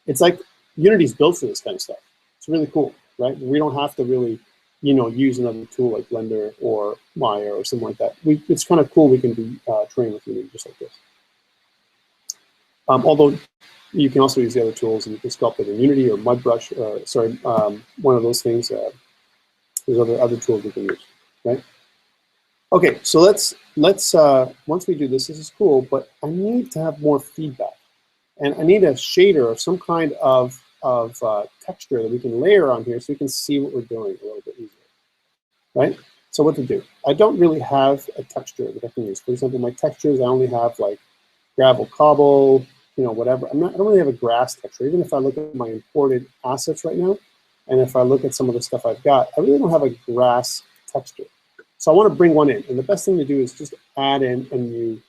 It's like Unity's built for this kind of stuff. It's really cool, right? We don't have to really, use another tool like Blender or Maya or something like that. It's kind of cool we can do terrain with Unity just like this. Although you can also use the other tools and you can sculpt it in Unity or MudBrush, one of those things. There's other tools we can use, right? Okay, so let's once we do this is cool, but I need to have more feedback. And I need a shader or some kind of texture that we can layer on here so we can see what we're doing a little bit easier, right? So what to do? I don't really have a texture that I can use. For example, my textures, I only have like gravel, cobble, whatever. I don't really have a grass texture. Even if I look at my imported assets right now, and if I look at some of the stuff I've got, I really don't have a grass texture. So I want to bring one in. And the best thing to do is just add in a new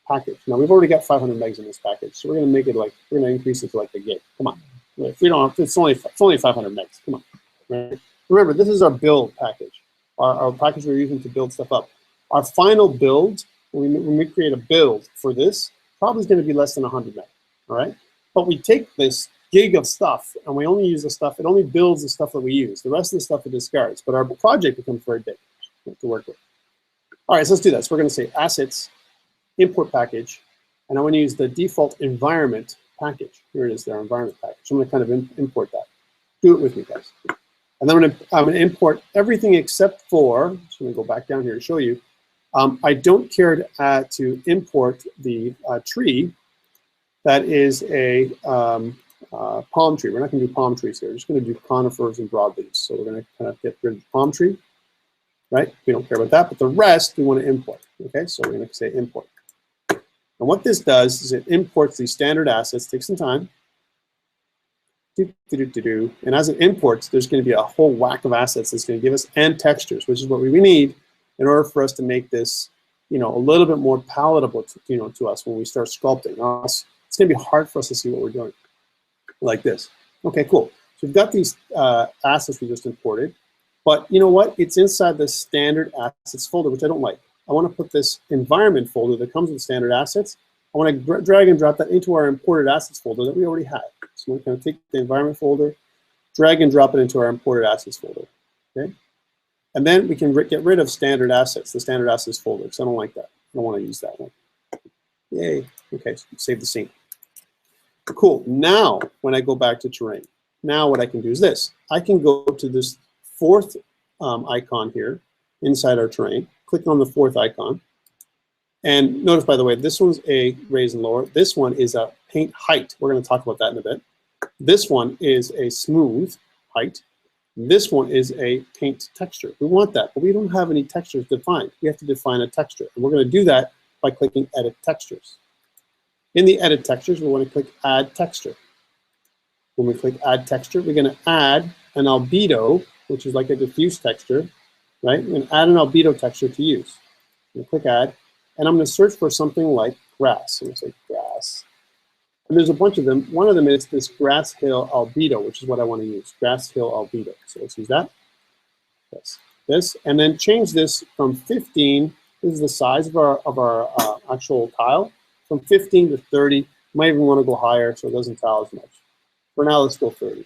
package. Now we've already got 500 megs in this package, so we're going to make it like, we're going to increase it to like a gig. Come on, if we don't, it's only 500 megs. Come on. Right? Remember, this is our build package, our package we're using to build stuff up. Our final build, when we create a build for this, probably is going to be less than 100 meg. All right, but we take this gig of stuff and we only use the stuff. It only builds the stuff that we use. The rest of the stuff it discards. But our project becomes very big to work with. All right, so let's do that. So we're going to say assets, import package, and I want to use the default environment package. Here it is, their environment package. So I'm going to kind of import that. Do it with me, guys. And then I'm going to import everything except for, I'm just going to go back down here to show you. I don't care to import the tree that is a palm tree. We're not going to do palm trees here. We're just going to do conifers and broadleaves. So we're going to kind of get rid of the palm tree. Right? We don't care about that, but the rest we want to import. Okay, so we're going to say import. And what this does is it imports these standard assets, takes some time. And as it imports, there's going to be a whole whack of assets that's going to give us and textures, which is what we need in order for us to make this, a little bit more palatable to, to us when we start sculpting. It's going to be hard for us to see what we're doing, like this. Okay, cool. So we've got these assets we just imported. But you know what? It's inside the standard assets folder, which I don't like. I want to put this environment folder that comes with standard assets. I want to drag and drop that into our imported assets folder that we already have. So we're going to take the environment folder, drag and drop it into our imported assets folder. Okay? And then we can get rid of standard assets, the standard assets folder, because I don't like that. I don't want to use that one. Yay. Okay, so save the scene. Cool. Now, when I go back to terrain, now what I can do is this. I can go to this fourth icon here inside our terrain, click on the fourth icon, and notice, by the way, this one's a raise and lower. This one is a paint height. We're going to talk about that in a bit. This one is a smooth height. This one is a paint texture. We want that, but we don't have any textures defined. We have to define a texture, and we're going to do that by clicking Edit Textures. In the Edit Textures, we want to click Add Texture. When we click Add Texture, we're going to add an albedo, which is like a diffuse texture, right? I'm going to add an albedo texture to use. I'm going to click Add, and I'm going to search for something like grass. I'm going to say grass. And there's a bunch of them. One of them is this Grass Hill Albedo, which is what I want to use, Grass Hill Albedo. So let's use that. Yes, this, and then change this from 15. This is the size of our actual tile, from 15 to 30. You might even want to go higher so it doesn't tile as much. For now, let's go 30. Okay,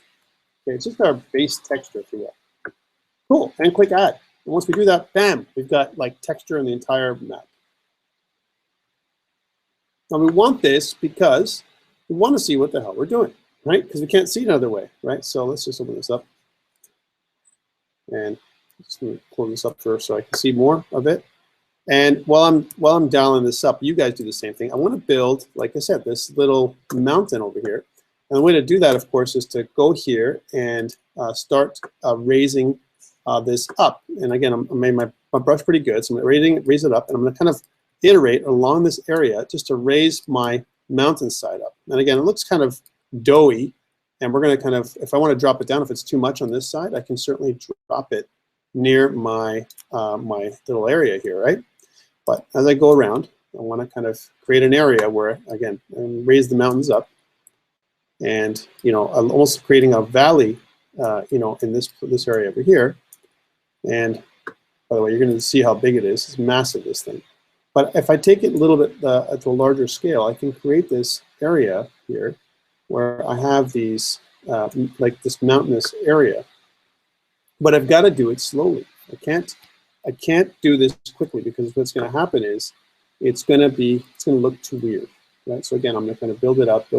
it's just our base texture, if you will. Cool, and click Add. And once we do that, bam, we've got like texture in the entire map. Now we want this because we want to see what the hell we're doing, right? Because we can't see another way, right? So let's just open this up. And just going to close this up first so I can see more of it. And while I'm dialing this up, you guys do the same thing. I want to build, like I said, this little mountain over here. And the way to do that, of course, is to go here and start raising this up. And again, I made my brush pretty good, so I'm going to raise it up, and I'm going to kind of iterate along this area just to raise my mountain side up. And again, it looks kind of doughy, and we're going to kind of, if I want to drop it down, if it's too much on this side, I can certainly drop it near my my little area here, right? But as I go around, I want to kind of create an area where, again, raise the mountains up, and I'm almost creating a valley, in this area over here. And by the way, you're going to see how big it is. It's massive, this thing. But if I take it a little bit to a larger scale, I can create this area here where I have these, like this mountainous area. But I've got to do it slowly. I can't do this quickly, because what's going to happen is it's going to look too weird, right? So again, I'm going to kind of build it up,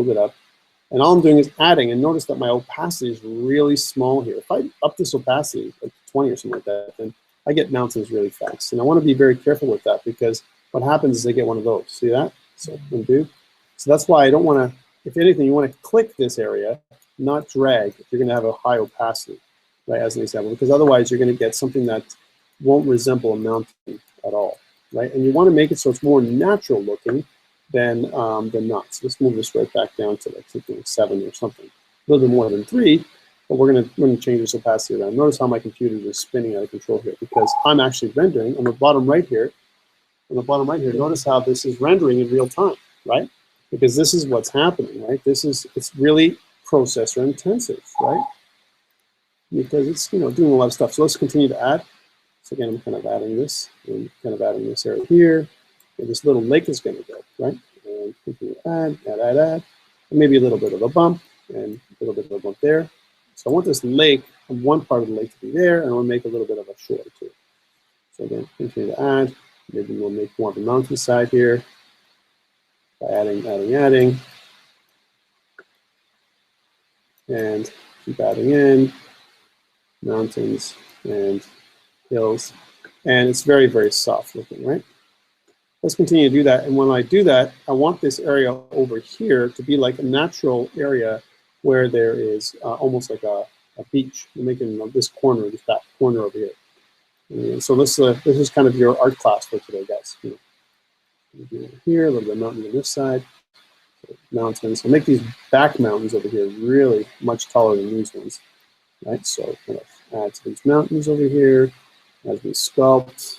and all I'm doing is adding. And notice that my opacity is really small here. If I up this opacity like 20 or something like that, then I get mountains really fast. And I want to be very careful with that, because what happens is I get one of those. See that? So undo. So that's why I don't want to. If anything, you want to click this area, not drag, if you're going to have a high opacity, right? As an example, because otherwise you're going to get something that won't resemble a mountain at all, right? And you want to make it so it's more natural looking than not. So let's move this right back down to like something 7 or something, a little bit more than 3. But we're going to change this opacity around. Notice how my computer is spinning out of control here, because I'm actually rendering on the bottom right here. on the bottom right here, notice how this is rendering in real time, right? Because this is what's happening, right? It's really processor intensive, right? Because it's, you know, doing a lot of stuff. So let's continue to add. So again, I'm kind of adding this, and kind of adding this area here, and this little lake is going to go, right? And continue to add, and maybe a little bit of a bump, and a little bit of a bump there. So I want this lake, and one part of the lake to be there, and I want to make a little bit of a shore too. So again, continue to add. Maybe we'll make more of a mountainside here by adding, and keep adding in mountains and hills, and it's very, very soft looking, right? Let's continue to do that, and when I do that, I want this area over here to be like a natural area where there is almost like a beach. We're making this corner, this back corner over here. And so this is kind of your art class for today, guys. You know, over here, a little bit of mountains on this side, so mountains. So make these back mountains over here really much taller than these ones, right? So kind of add to these mountains over here as we sculpt.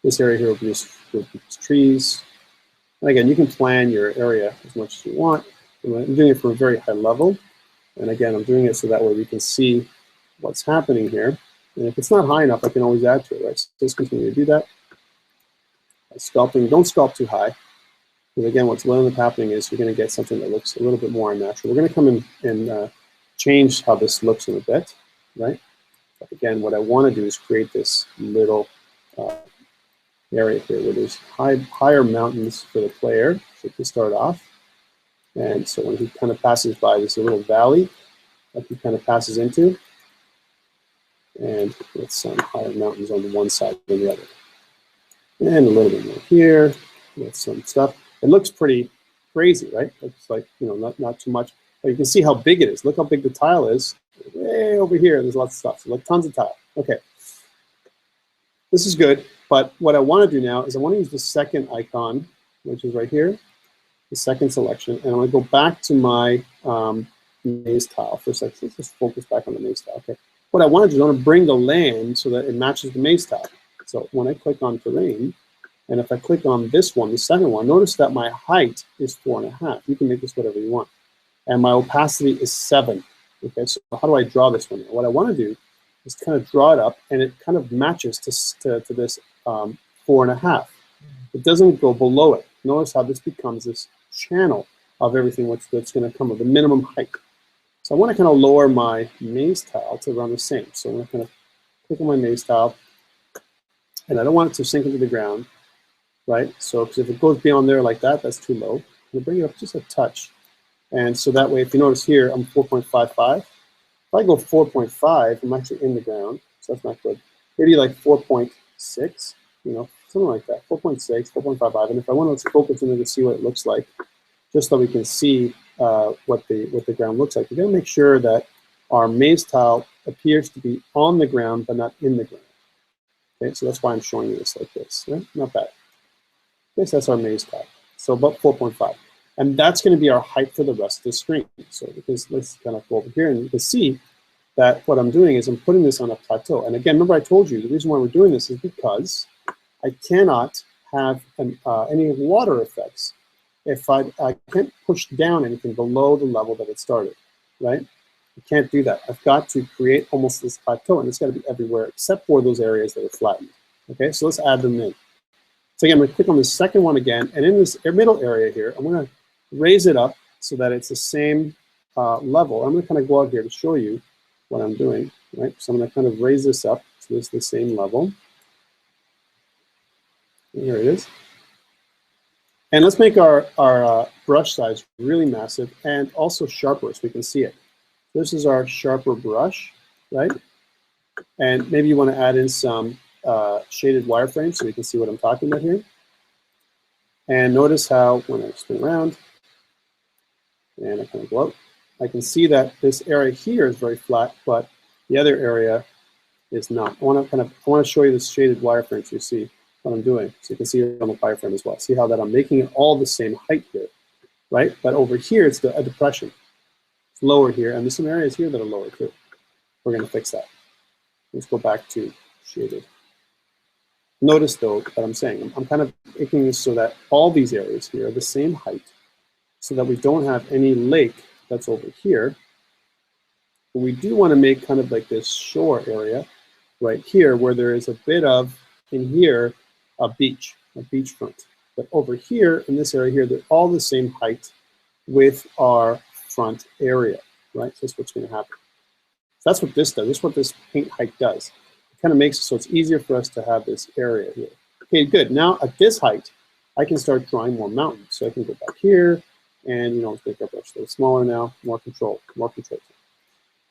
This area here will be just trees. And again, you can plan your area as much as you want. I'm doing it from a very high level. And again, I'm doing it so that way we can see what's happening here. And if it's not high enough, I can always add to it, right? So just continue to do that. Sculpting, don't sculpt too high. Because again, what's going to end up happening is you're going to get something that looks a little bit more unnatural. We're going to come in and change how this looks in a bit, right? But again, what I want to do is create this little area here where there's higher mountains for the player, so to start off. And so when he kind of passes by this little valley that he kind of passes into, and with some higher mountains on the one side than the other. And a little bit more here with some stuff. It looks pretty crazy, right? It's like, you know, not too much. But you can see how big it is. Look how big the tile is. Way over here, there's lots of stuff. So like tons of tile. Okay. This is good. But what I want to do now is I want to use the second icon, which is right here, the second selection. And I'm going to go back to my maze tile for a second. Let's just focus back on the maze tile. Okay. What I want to do is I want to bring the land so that it matches the maze tile. So when I click on terrain, and if I click on this one, the second one, notice that my height is 4.5. You can make this whatever you want. And my opacity is 7. Okay, so how do I draw this one? What I want to do is kind of draw it up, and it kind of matches to this 4.5. It doesn't go below it. Notice how this becomes this channel of everything that's going to come of the minimum height. So I want to kind of lower my maze tile to around the same. So I'm going to kind of click on my maze tile, and I don't want it to sink into the ground, right? So because if it goes beyond there like that, that's too low. I'm going to bring it up just a touch. And so that way, if you notice here, I'm 4.55. If I go 4.5, I'm actually in the ground, so that's not good. Maybe like 4.6, you know, something like that, 4.6, 4.55. And if I want to focus in to see what it looks like, just so we can see what the ground looks like, we're going to make sure that our maze tile appears to be on the ground, but not in the ground. Okay, so that's why I'm showing you this like this, right? Not bad. Okay, so that's our maze tile. So about 4.5. And that's going to be our height for the rest of the screen. So because let's kind of go over here, and you can see that what I'm doing is I'm putting this on a plateau. And again, remember I told you the reason why we're doing this is because I cannot have any water effects if I can't push down anything below the level that it started, right? I can't do that. I've got to create almost this plateau, and it's got to be everywhere except for those areas that are flattened. Okay, so let's add them in. So again, I'm going to click on the second one again, and in this middle area here, I'm going to raise it up so that it's the same level. I'm going to kind of go out here to show you what I'm doing, right? So I'm going to kind of raise this up so it's the same level. And here it is. And let's make our brush size really massive and also sharper so we can see it. This is our sharper brush, right? And maybe you want to add in some shaded wireframe so we can see what I'm talking about here. And notice how when I spin around and I kind of go out, I can see that this area here is very flat, but the other area is not. I want to show you this shaded wireframe so you see what I'm doing. So you can see it on the wireframe as well. See how that I'm making it all the same height here, right? But over here, it's a depression. It's lower here, and there's some areas here that are lower too. We're going to fix that. Let's go back to shaded. Notice though that I'm saying, I'm kind of making this so that all these areas here are the same height, so that we don't have any lake that's over here. But we do want to make kind of like this shore area right here where there is a bit of, in here, a beachfront. But over here, in this area here, they're all the same height with our front area, right? So that's what's going to happen. So that's what this does. This is what this paint height does. It kind of makes it so it's easier for us to have this area here. Okay, good. Now at this height, I can start drawing more mountains. So I can go back here and, make our brush a little smaller now, more control.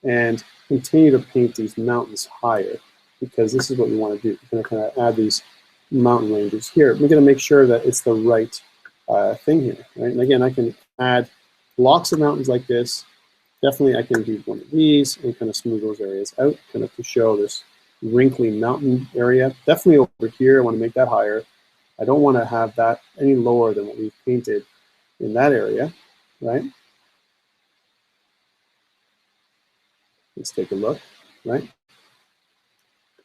And continue to paint these mountains higher, because this is what we want to do. We're going to kind of add these mountain ranges here. We're going to make sure that it's the right thing here, right? And again, I can add blocks of mountains like this. Definitely, I can do one of these and kind of smooth those areas out, kind of to show this wrinkly mountain area. Definitely over here, I want to make that higher. I don't want to have that any lower than what we've painted in that area, right? Let's take a look, right?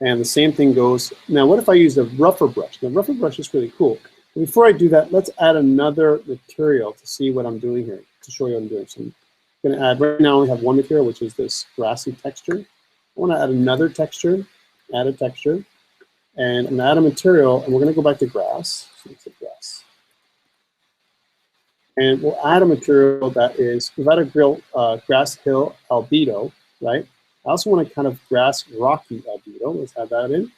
And the same thing goes, now what if I use a rougher brush? Now rougher brush is really cool. But before I do that, let's add another material to see what I'm doing here, to show you what I'm doing. So I'm going to add, right now I only have one material, which is this grassy texture. I want to add another texture, add a texture, and I'm going to add a material, and we're going to go back to grass. So let's say grass. And we'll add a material that is, we've added grass hill albedo, right? I also want to kind of grass rocky albedo. Let's add that in.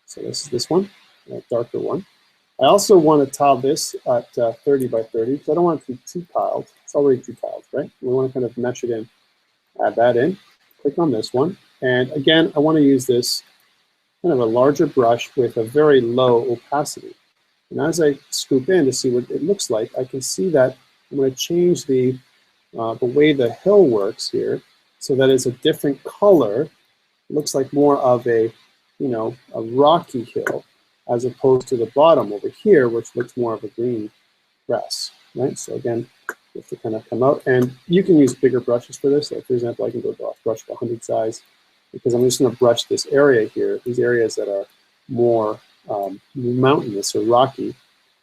So this is this one, a darker one. I also want to tile this at 30 by 30 because I don't want it to be too tiled. It's already too tiled, right? We want to kind of mesh it in, add that in. Click on this one. And again, I want to use this kind of a larger brush with a very low opacity. And as I scoop in to see what it looks like, I can see that I'm going to change the way the hill works here so that it's a different color. It looks like more of a, a rocky hill as opposed to the bottom over here, which looks more of a green grass, right? So again, you have to kind of come out. And you can use bigger brushes for this. Like for example, I can go to a brush of 100 size because I'm just going to brush this area here, these areas that are more mountainous or rocky.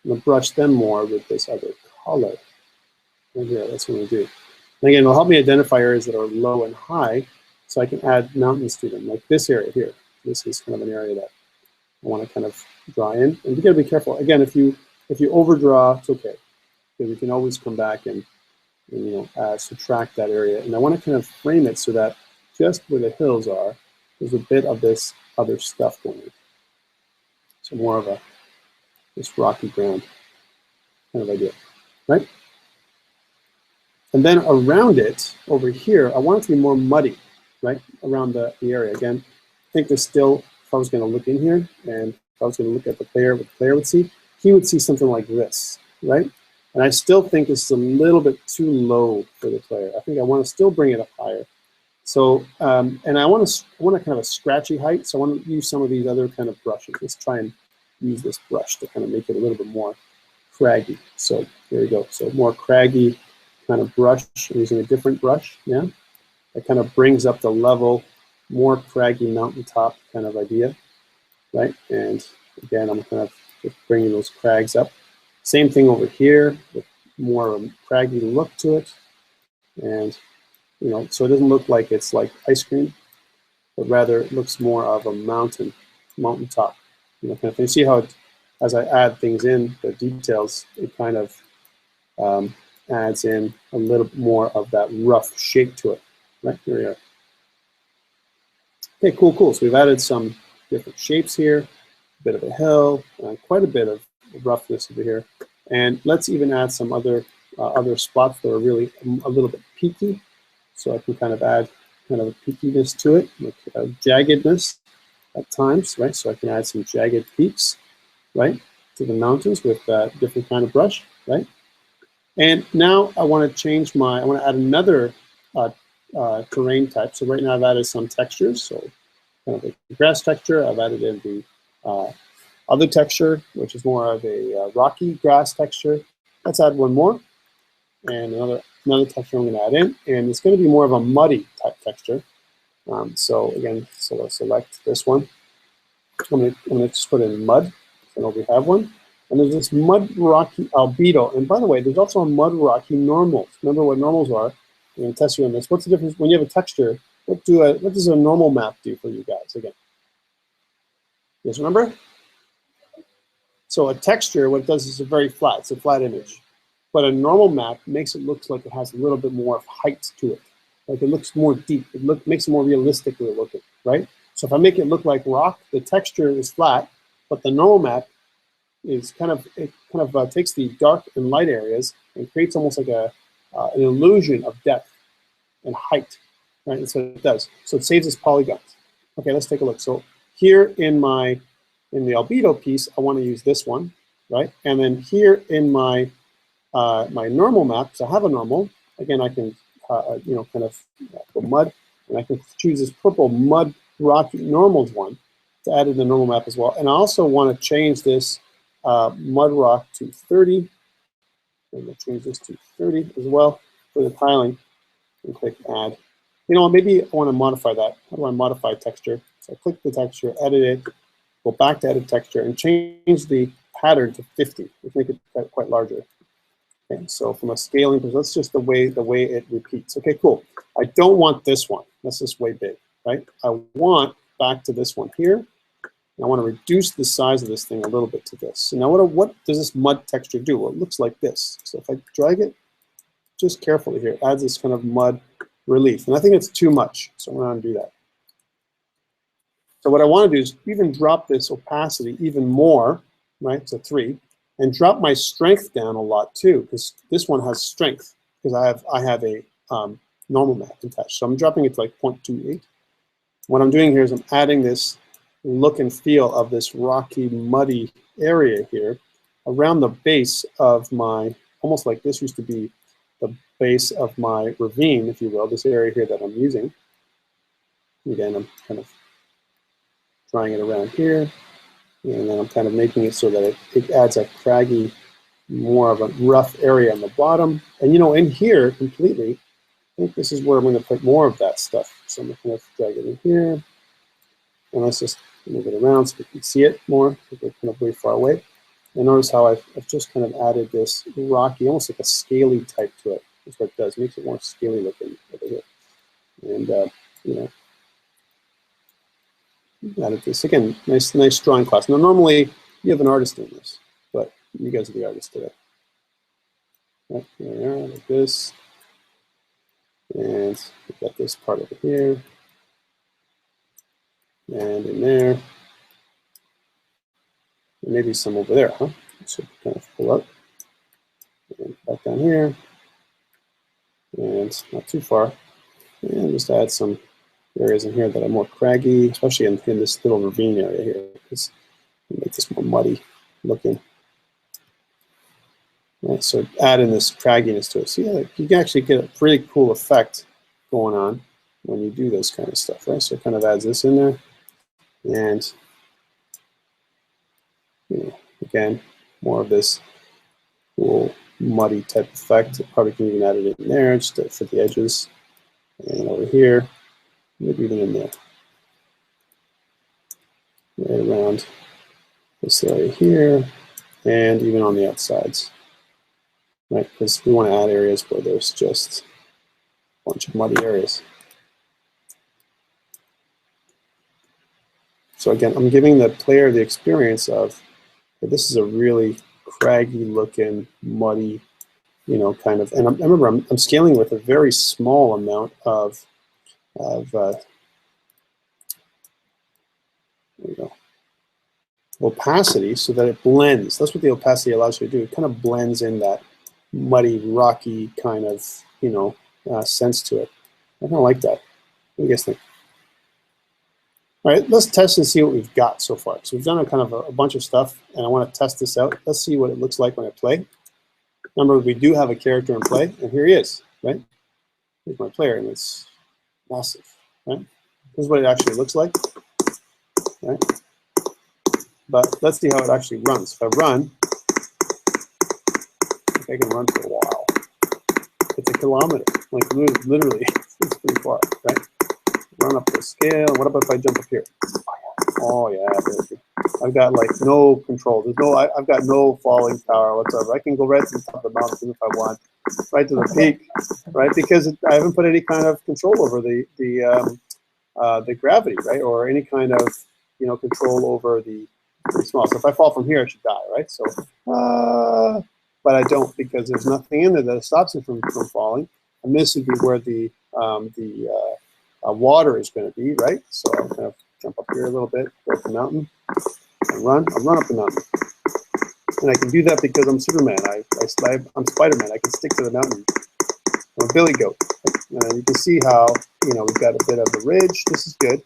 I'm going to brush them more with this other color. Right here, that's what I'm going to do. And again, it'll help me identify areas that are low and high so I can add mountains to them, like this area here. This is kind of an area that I want to kind of draw in. And you got to be careful. Again, if you overdraw, it's okay. Because we can always come back and subtract that area. And I want to kind of frame it so that just where the hills are, there's a bit of this other stuff going on. So more of this rocky ground kind of idea, right? And then around it, over here, I want it to be more muddy, right? Around the area. Again, I think there's still, if I was going to look in here, and if I was going to look at the player, what the player would see, he would see something like this, right? And I still think this is a little bit too low for the player. I think I want to still bring it up higher. So, and I want kind of a scratchy height, so I want to use some of these other kind of brushes. Let's try and use this brush to kind of make it a little bit more craggy. So there you go. So more craggy kind of brush, using a different brush, yeah? That kind of brings up the level, more craggy mountaintop kind of idea, right? And again, I'm kind of just bringing those crags up. Same thing over here, with more of a craggy look to it. And, so it doesn't look like it's like ice cream, but rather it looks more of a mountaintop, kind of thing. See how as I add things in, the details, it kind of adds in a little more of that rough shape to it. Right, here we are. Okay, cool. So we've added some different shapes here, a bit of a hill, quite a bit of roughness over here. And let's even add some other spots that are really a little bit peaky. So I can kind of add kind of a peakiness to it, like jaggedness at times, right? So I can add some jagged peaks, right, to the mountains with a different kind of brush, right? And now I want to I want to add another terrain type. So right now I've added some textures. So kind of a grass texture. I've added in the other texture, which is more of a rocky grass texture. Let's add one more. And another texture I'm going to add in. And it's going to be more of a muddy type texture. So again, so I'll select this one. I'm gonna just put in mud. So we have one. And there's this mud rocky albedo. And by the way, there's also a mud rocky normals. Remember what normals are? I'm going to test you on this. What's the difference when you have a texture? What does a normal map do for you guys again? Yes, remember? So a texture, what it does is it's very flat. It's a flat image. But a normal map makes it look like it has a little bit more of height to it. Like it looks more deep. It makes it more realistically looking, right? So if I make it look like rock, the texture is flat, but the normal map is takes the dark and light areas and creates almost like an illusion of depth and height, right? That's what it does. So it saves us polygons. Okay, let's take a look. So here in the albedo piece, I want to use this one, right? And then here in my my normal map, so I have a normal. Again, I can go mud, and I can choose this purple mud rocky normals one to add in the normal map as well. And I also want to change this mud rock to 30. I'm going to change this to 30 as well for the tiling, and click add. You know, maybe I want to modify that. How do I modify texture? So I click the texture, edit it, go back to edit texture, and change the pattern to 50. Let's make it quite larger. Okay, so from a scaling perspective, that's just the way it repeats. Okay, cool. I don't want this one. That's just way big, right? I want back to this one here. I want to reduce the size of this thing a little bit to this. So now what does this mud texture do? Well, it looks like this. So if I drag it just carefully here, it adds this kind of mud relief. And I think it's too much, so I'm going to undo that. So what I want to do is even drop this opacity even more, right, to 3, and drop my strength down a lot too, because this one has strength, because I have a normal map attached. So I'm dropping it to like 0.28. What I'm doing here is I'm adding this look and feel of this rocky, muddy area here around the base of my, almost like this used to be the base of my ravine, if you will, this area here that I'm using. Again, I'm kind of drawing it around here, and then I'm kind of making it so that it adds a craggy, more of a rough area on the bottom. And you know, in here completely, I think this is where I'm going to put more of that stuff. So I'm going to kind of drag it in here, and let's just move it around so we can see it more, because we're kind of way far away. And notice how I've just kind of added this rocky, almost like a scaly type to it. That's what it does, makes it more scaly looking over here. And, you know, added this. Again, nice drawing class. Now, normally you have an artist doing this, but you guys are the artists today. Right, there we are, like this. And we've got this part over here. And in there. And maybe some over there, huh? So kind of pull up. And back down here. And not too far. And just add some areas in here that are more craggy, especially in this little ravine area here, because make this more muddy looking. Right, so add in this cragginess to it. So yeah, you can actually get a pretty cool effect going on when you do this kind of stuff, right? So it kind of adds this in there, and you know, again, more of this cool muddy type effect. Probably can even add it in there just to fit the edges, and over here, maybe even in there, right around this area here, and even on the outsides. Right, because we want to add areas where there's just a bunch of muddy areas. So again, I'm giving the player the experience of, this is a really craggy looking, muddy, you know, kind of, and I remember I'm scaling with a very small amount of there you go, opacity, so that it blends. That's what the opacity allows you to do. It kind of blends in that muddy, rocky kind of, you know, sense to it. I kind of like that. What do you guys think? All right, let's test and see what we've got so far. So we've done a bunch of stuff, and I want to test this out. Let's see what it looks like when I play. Remember, we do have a character in play, and here he is, right? Here's my player, and it's massive, right? This is what it actually looks like, right? But let's see how it actually runs. If I run, I can run for a while. It's a kilometer, like literally, it's pretty far, right? Run up the scale. What about if I jump up here? Oh yeah, baby. I've got like no control. There's no. I've got no falling power whatsoever. I can go right to the top of the mountain if I want, right to the peak, right? Because I haven't put any kind of control over the gravity, right, or any kind of control over the small. So if I fall from here, I should die, right? So, but I don't because there's nothing in there that stops me from falling. And this would be where the water is going to be, right? So I'll kind of jump up here a little bit, go up the mountain, and run. I'll run up the mountain. And I can do that because I'm Superman. I'm Spider-Man. I can stick to the mountain. I'm a billy goat. And you can see how, we've got a bit of a ridge. This is good.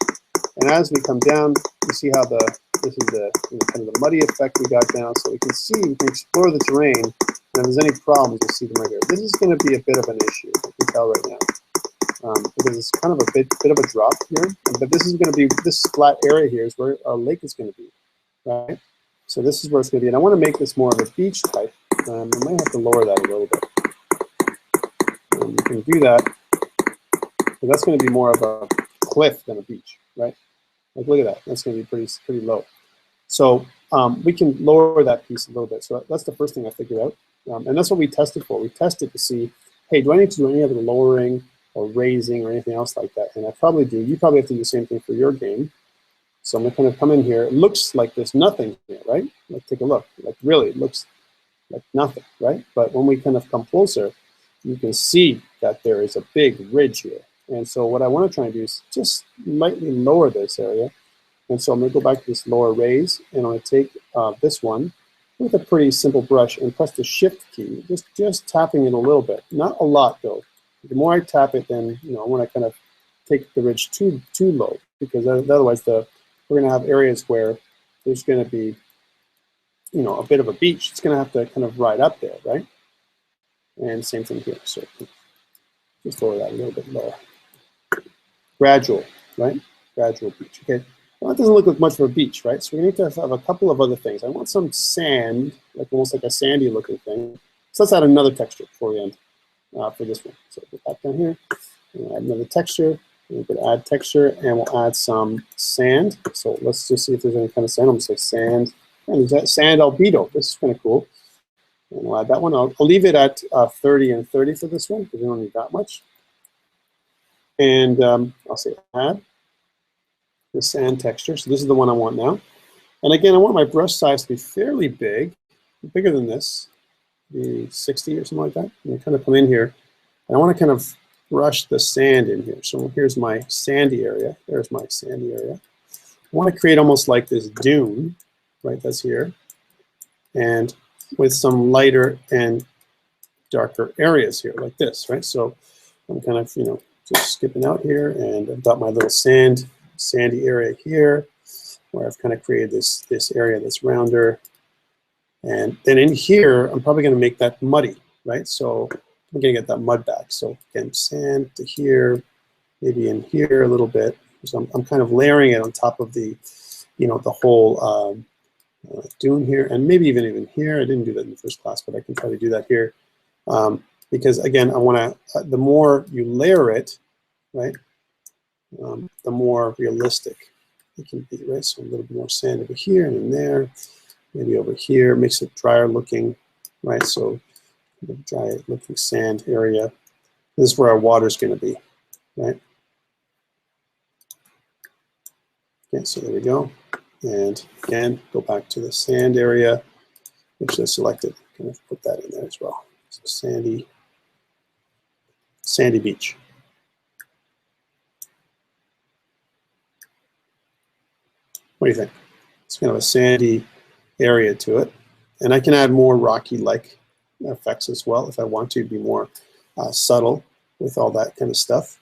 And as we come down, you see how this is the kind of the muddy effect we got down. So we can explore the terrain. And if there's any problems, you'll see them right here. This is going to be a bit of an issue, I can tell right now. Because it's kind of a bit of a drop here. But this is going to be, this flat area here is where our lake is going to be, right? So this is where it's going to be. And I want to make this more of a beach type. I might have to lower that a little bit. You can do that. But that's going to be more of a cliff than a beach, right? Like, look at that. That's going to be pretty low. So we can lower that piece a little bit. So that's the first thing I figured out. And that's what we tested for. We tested to see, hey, do I need to do any other lowering or raising or anything else like that? And I probably do. You probably have to do the same thing for your game. So I'm going to kind of come in here. It looks like there's nothing here, right? Like, take a look. Like, really, it looks like nothing, right? But when we kind of come closer, you can see that there is a big ridge here. And so what I want to try and do is just lightly lower this area. And so I'm going to go back to this lower raise, and I'm going to take this one with a pretty simple brush and press the shift key, just tapping it a little bit. Not a lot, though. The more I tap it, then I want to kind of take the ridge too low, because otherwise we're going to have areas where there's going to be a bit of a beach. It's going to have to kind of ride up there, right? And same thing here. So just lower that a little bit lower. Gradual, right? Gradual beach. Okay. Well, that doesn't look like much of a beach, right? So we need to have a couple of other things. I want some sand, like almost like a sandy looking thing. So let's add another texture before we end. For this one. So go back down here, and add another texture. We could add texture, and we'll add some sand. So let's just see if there's any kind of sand. I'm going to say sand. And there's that sand albedo. This is kind of cool. And we'll add that one. I'll leave it at 30 and 30 for this one, because we don't need that much. And I'll say add the sand texture. So this is the one I want now. And again, I want my brush size to be fairly big, bigger than this. Maybe 60 or something like that. And I kind of come in here, and I want to kind of brush the sand in here. So here's my sandy area. There's my sandy area. I want to create almost like this dune, right? That's here, and with some lighter and darker areas here, like this, right? So I'm kind of just skipping out here, and I've got my little sandy area here, where I've kind of created this area that's rounder. And then in here, I'm probably going to make that muddy, right? So I'm going to get that mud back. So again, sand to here, maybe in here a little bit. So I'm kind of layering it on top of the, the whole dune here, and maybe even here. I didn't do that in the first class, but I can try to do that here. Because again, I want to, the more you layer it, right, the more realistic it can be, right? So a little bit more sand over here and in there. Maybe over here, makes it drier looking, right? So the dry looking sand area. This is where our water is going to be, right? Okay, so there we go. And again, go back to the sand area, which is selected. Kind of put that in there as well. So sandy beach. What do you think? It's kind of a sandy area to it, and I can add more rocky-like effects as well if I want to be more subtle with all that kind of stuff.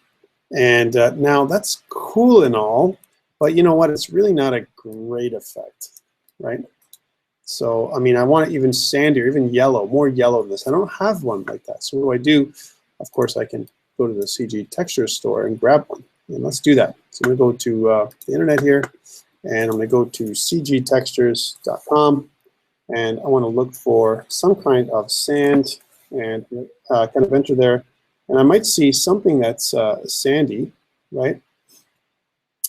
And now that's cool and all, but you know what? It's really not a great effect, right? So I mean, I want it even sandier, even yellow, more yellow than this. I don't have one like that. So what do? Of course, I can go to the CG texture store and grab one, and let's do that. So I'm going to go to the internet here. And I'm going to go to cgtextures.com, and I want to look for some kind of sand and kind of enter there. And I might see something that's sandy, right?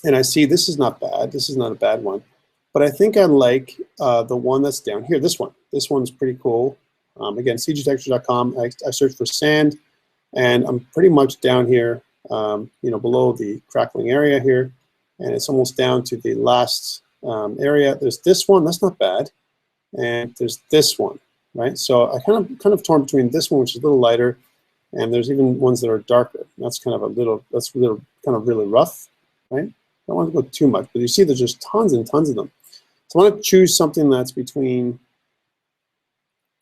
and I see this is not bad. This is not a bad one. But I think I like the one that's down here, this one. This one's pretty cool. Again, cgtexture.com, I search for sand, and I'm pretty much down here, you know, below the crackling area here, and it's almost down to the last area. There's this one, that's not bad, and there's this one, right? So I kind of torn between this one, which is a little lighter, and there's even ones that are darker. That's kind of kind of really rough, right? I don't want to go too much, but you see there's just tons and tons of them. So I want to choose something that's between,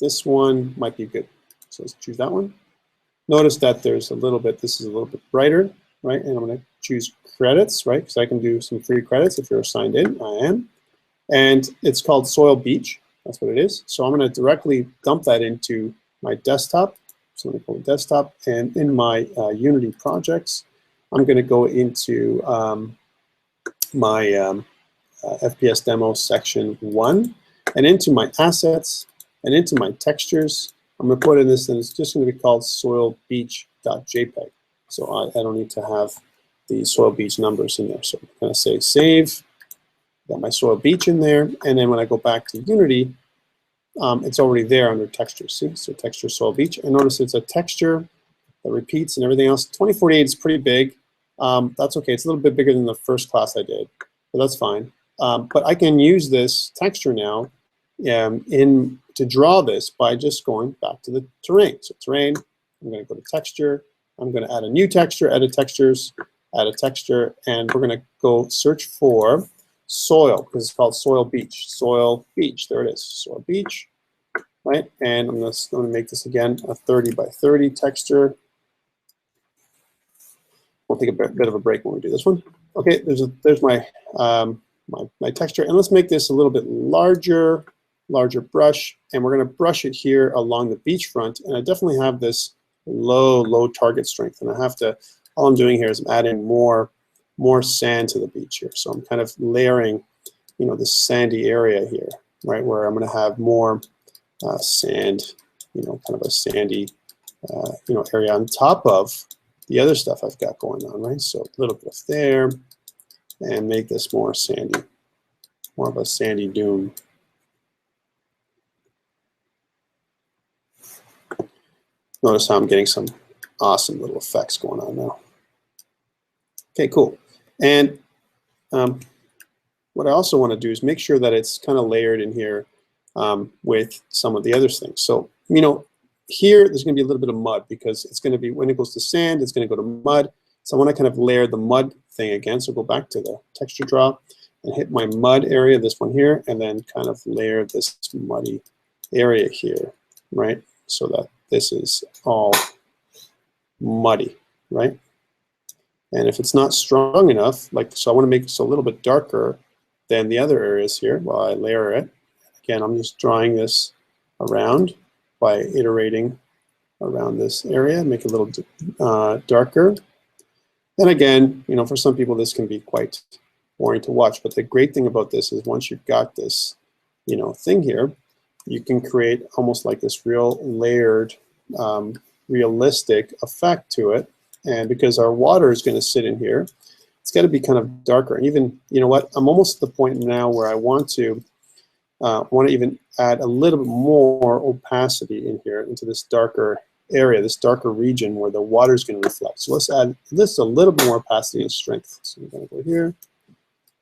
this one might be good. So let's choose that one. Notice that there's a little bit, this is a little bit brighter, right? And I'm going to choose credits, right? Because I can do some free credits if you're signed in. I am. And it's called Soil Beach. That's what it is. So I'm going to directly dump that into my desktop. So I'm going to go to desktop. And in my Unity projects, I'm going to go into my FPS demo section 1, and into my assets, and into my textures. I'm going to put in this, and it's just going to be called soilbeach.jpg. So I don't need to have the soil beach numbers in there. So I'm going to say save. Got my soil beach in there, and then when I go back to Unity, it's already there under textures. See, so texture soil beach, and notice it's a texture that repeats and everything else. 2048 is pretty big. That's okay. It's a little bit bigger than the first class I did, but that's fine. But I can use this texture now to draw this by just going back to the terrain. So terrain, I'm going to go to texture. I'm going to add a new texture, edit textures, add a texture, and we're going to go search for soil, because it's called soil beach. Soil beach, there it is, soil beach, right? And I'm going to make this again a 30 by 30 texture. We'll take a bit of a break when we do this one. Okay, there's my my texture, and let's make this a little bit larger brush, and we're going to brush it here along the beachfront. And I definitely have this low target strength, and I have to. All I'm doing here is I'm adding more sand to the beach here. So I'm kind of layering, you know, this sandy area here, right, where I'm going to have more sand, you know, kind of a sandy, you know, area on top of the other stuff I've got going on, right? So a little bit of there, and make this more sandy, more of a sandy dune. Notice how I'm getting some awesome little effects going on now. Okay, cool. And what I also want to do is make sure that it's kind of layered in here with some of the other things. So, you know, here there's going to be a little bit of mud, because it's going to be, when it goes to sand, it's going to go to mud. So I want to kind of layer the mud thing again. So go back to the texture draw and hit my mud area, this one here, and then kind of layer this muddy area here, right? So that this is all muddy, right? And if it's not strong enough, like, so I want to make this a little bit darker than the other areas here while I layer it. Again, I'm just drawing this around by iterating around this area, make it a little darker. And again, you know, for some people this can be quite boring to watch, but the great thing about this is once you've got this, you know, thing here, you can create almost like this real layered, realistic effect to it. And because our water is going to sit in here, it's got to be kind of darker. And even, you know what, I'm almost at the point now where I want to even add a little bit more opacity in here into this darker area, this darker region where the water is going to reflect. So let's add this a little bit more opacity and strength. So we're going to go here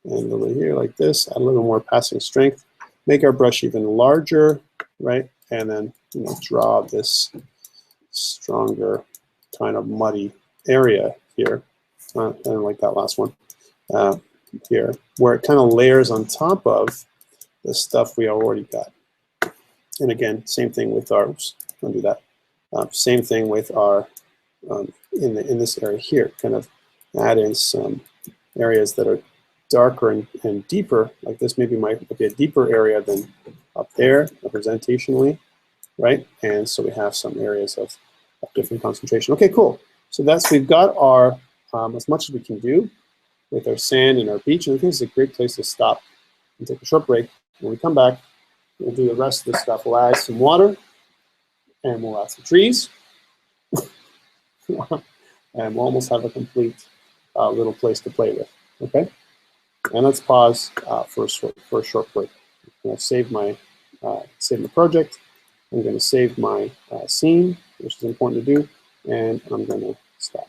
and over here like this, add a little more opacity and strength, make our brush even larger, right? And then, you know, draw this stronger kind of muddy area here, kind of like that last one here, where it kind of layers on top of the stuff we already got. And again, same thing with our, I'll do that. Same thing with our, in this area here, kind of add in some areas that are darker and deeper, like this maybe might be a deeper area than up there, representationally, right? And so we have some areas of different concentration. Okay, cool. So we've got our, as much as we can do with our sand and our beach, and I think it's a great place to stop and take a short break. When we come back, we'll do the rest of this stuff. We'll add some water, and we'll add some trees, and we'll almost have a complete little place to play with, okay? And let's pause for a short break. I'm going to save my project. I'm going to save my scene, which is important to do, and I'm going to stop.